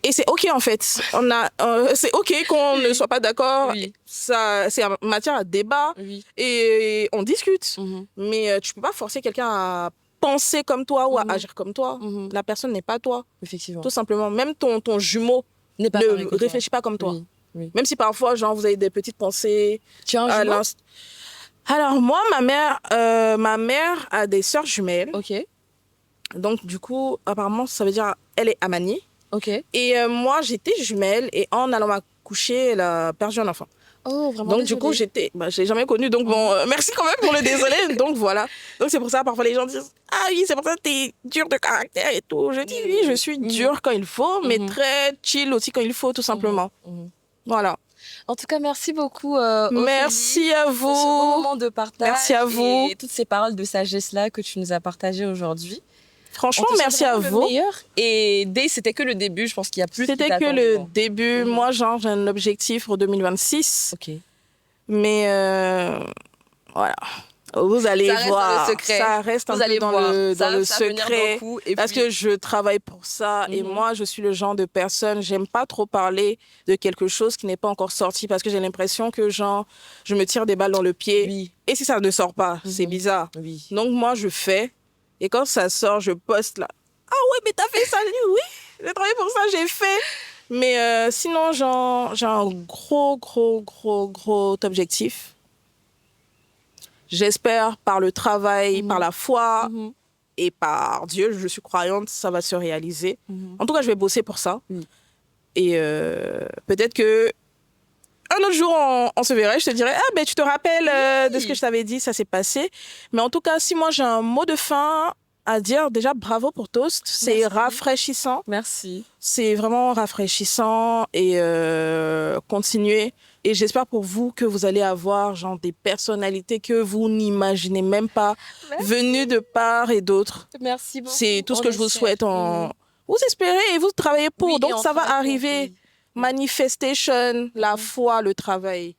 Et c'est OK, en fait. C'est OK qu'on ne soit pas d'accord. C'est en matière à débat. Et on discute. Mais tu peux pas forcer quelqu'un à penser comme toi ou à agir comme toi. La personne n'est pas toi. Effectivement. Tout simplement. Même ton jumeau ne réfléchit pas comme toi. Même si parfois, vous avez des petites pensées. Tu as un jumeau? Alors, moi, ma mère a des sœurs jumelles. OK. Donc, du coup, apparemment, ça veut dire elle est Amani. Okay. Et moi, j'étais jumelle et en allant m'accoucher, elle a perdu un enfant. Oh, vraiment. Donc, du coup, je l'ai jamais connue. Donc, bon, merci quand même pour le désolé. Donc, voilà. Donc, c'est pour ça, parfois, les gens disent « Ah oui, c'est pour ça que t'es dure de caractère et tout. » Je dis « Oui, je suis dure quand il faut, mais très chill aussi quand il faut, tout simplement. Voilà. En tout cas, merci beaucoup. Merci à vous. Pour ce beau moment de partage. Merci à vous. Et toutes ces paroles de sagesse-là que tu nous as partagées aujourd'hui. Franchement, merci à vous. Et c'était que le début, je pense qu'il y a plus. C'était que le début. Moi, j'ai un objectif pour 2026. Ok. Mais voilà. Vous allez voir. Ça reste un peu dans le secret. Parce que je travaille pour ça. Et moi, je suis le genre de personne, j'aime pas trop parler de quelque chose qui n'est pas encore sorti. Parce que j'ai l'impression que je me tire des balles dans le pied. Oui. Et si ça ne sort pas, c'est bizarre. Oui. Donc moi, je fais. Et quand ça sort, je poste là. Ah ouais, mais t'as fait ça? Oui, j'ai travaillé pour ça, j'ai fait. Mais sinon, j'ai un gros objectif. J'espère par le travail, par la foi et par Dieu, je suis croyante, ça va se réaliser. En tout cas, je vais bosser pour ça. Et peut-être que un autre jour, on se verrait, je te dirais, ah ben tu te rappelles de ce que je t'avais dit, ça s'est passé. Mais en tout cas, si moi j'ai un mot de fin à dire, déjà bravo pour Toast, c'est rafraîchissant. Merci. C'est vraiment rafraîchissant et continuez. Et j'espère pour vous que vous allez avoir des personnalités que vous n'imaginez même pas, venues de part et d'autre. Merci beaucoup. C'est tout ce que je vous souhaite. Vous espérez et vous travaillez pour, oui, donc ça va arriver. Manifestation, la foi, le travail.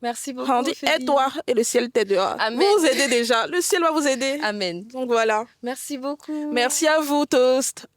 Merci beaucoup. On dit aide-toi et le ciel t'aidera. Amen. Vous aidez déjà, le ciel va vous aider. Amen. Donc voilà. Merci beaucoup. Merci à vous, Toast.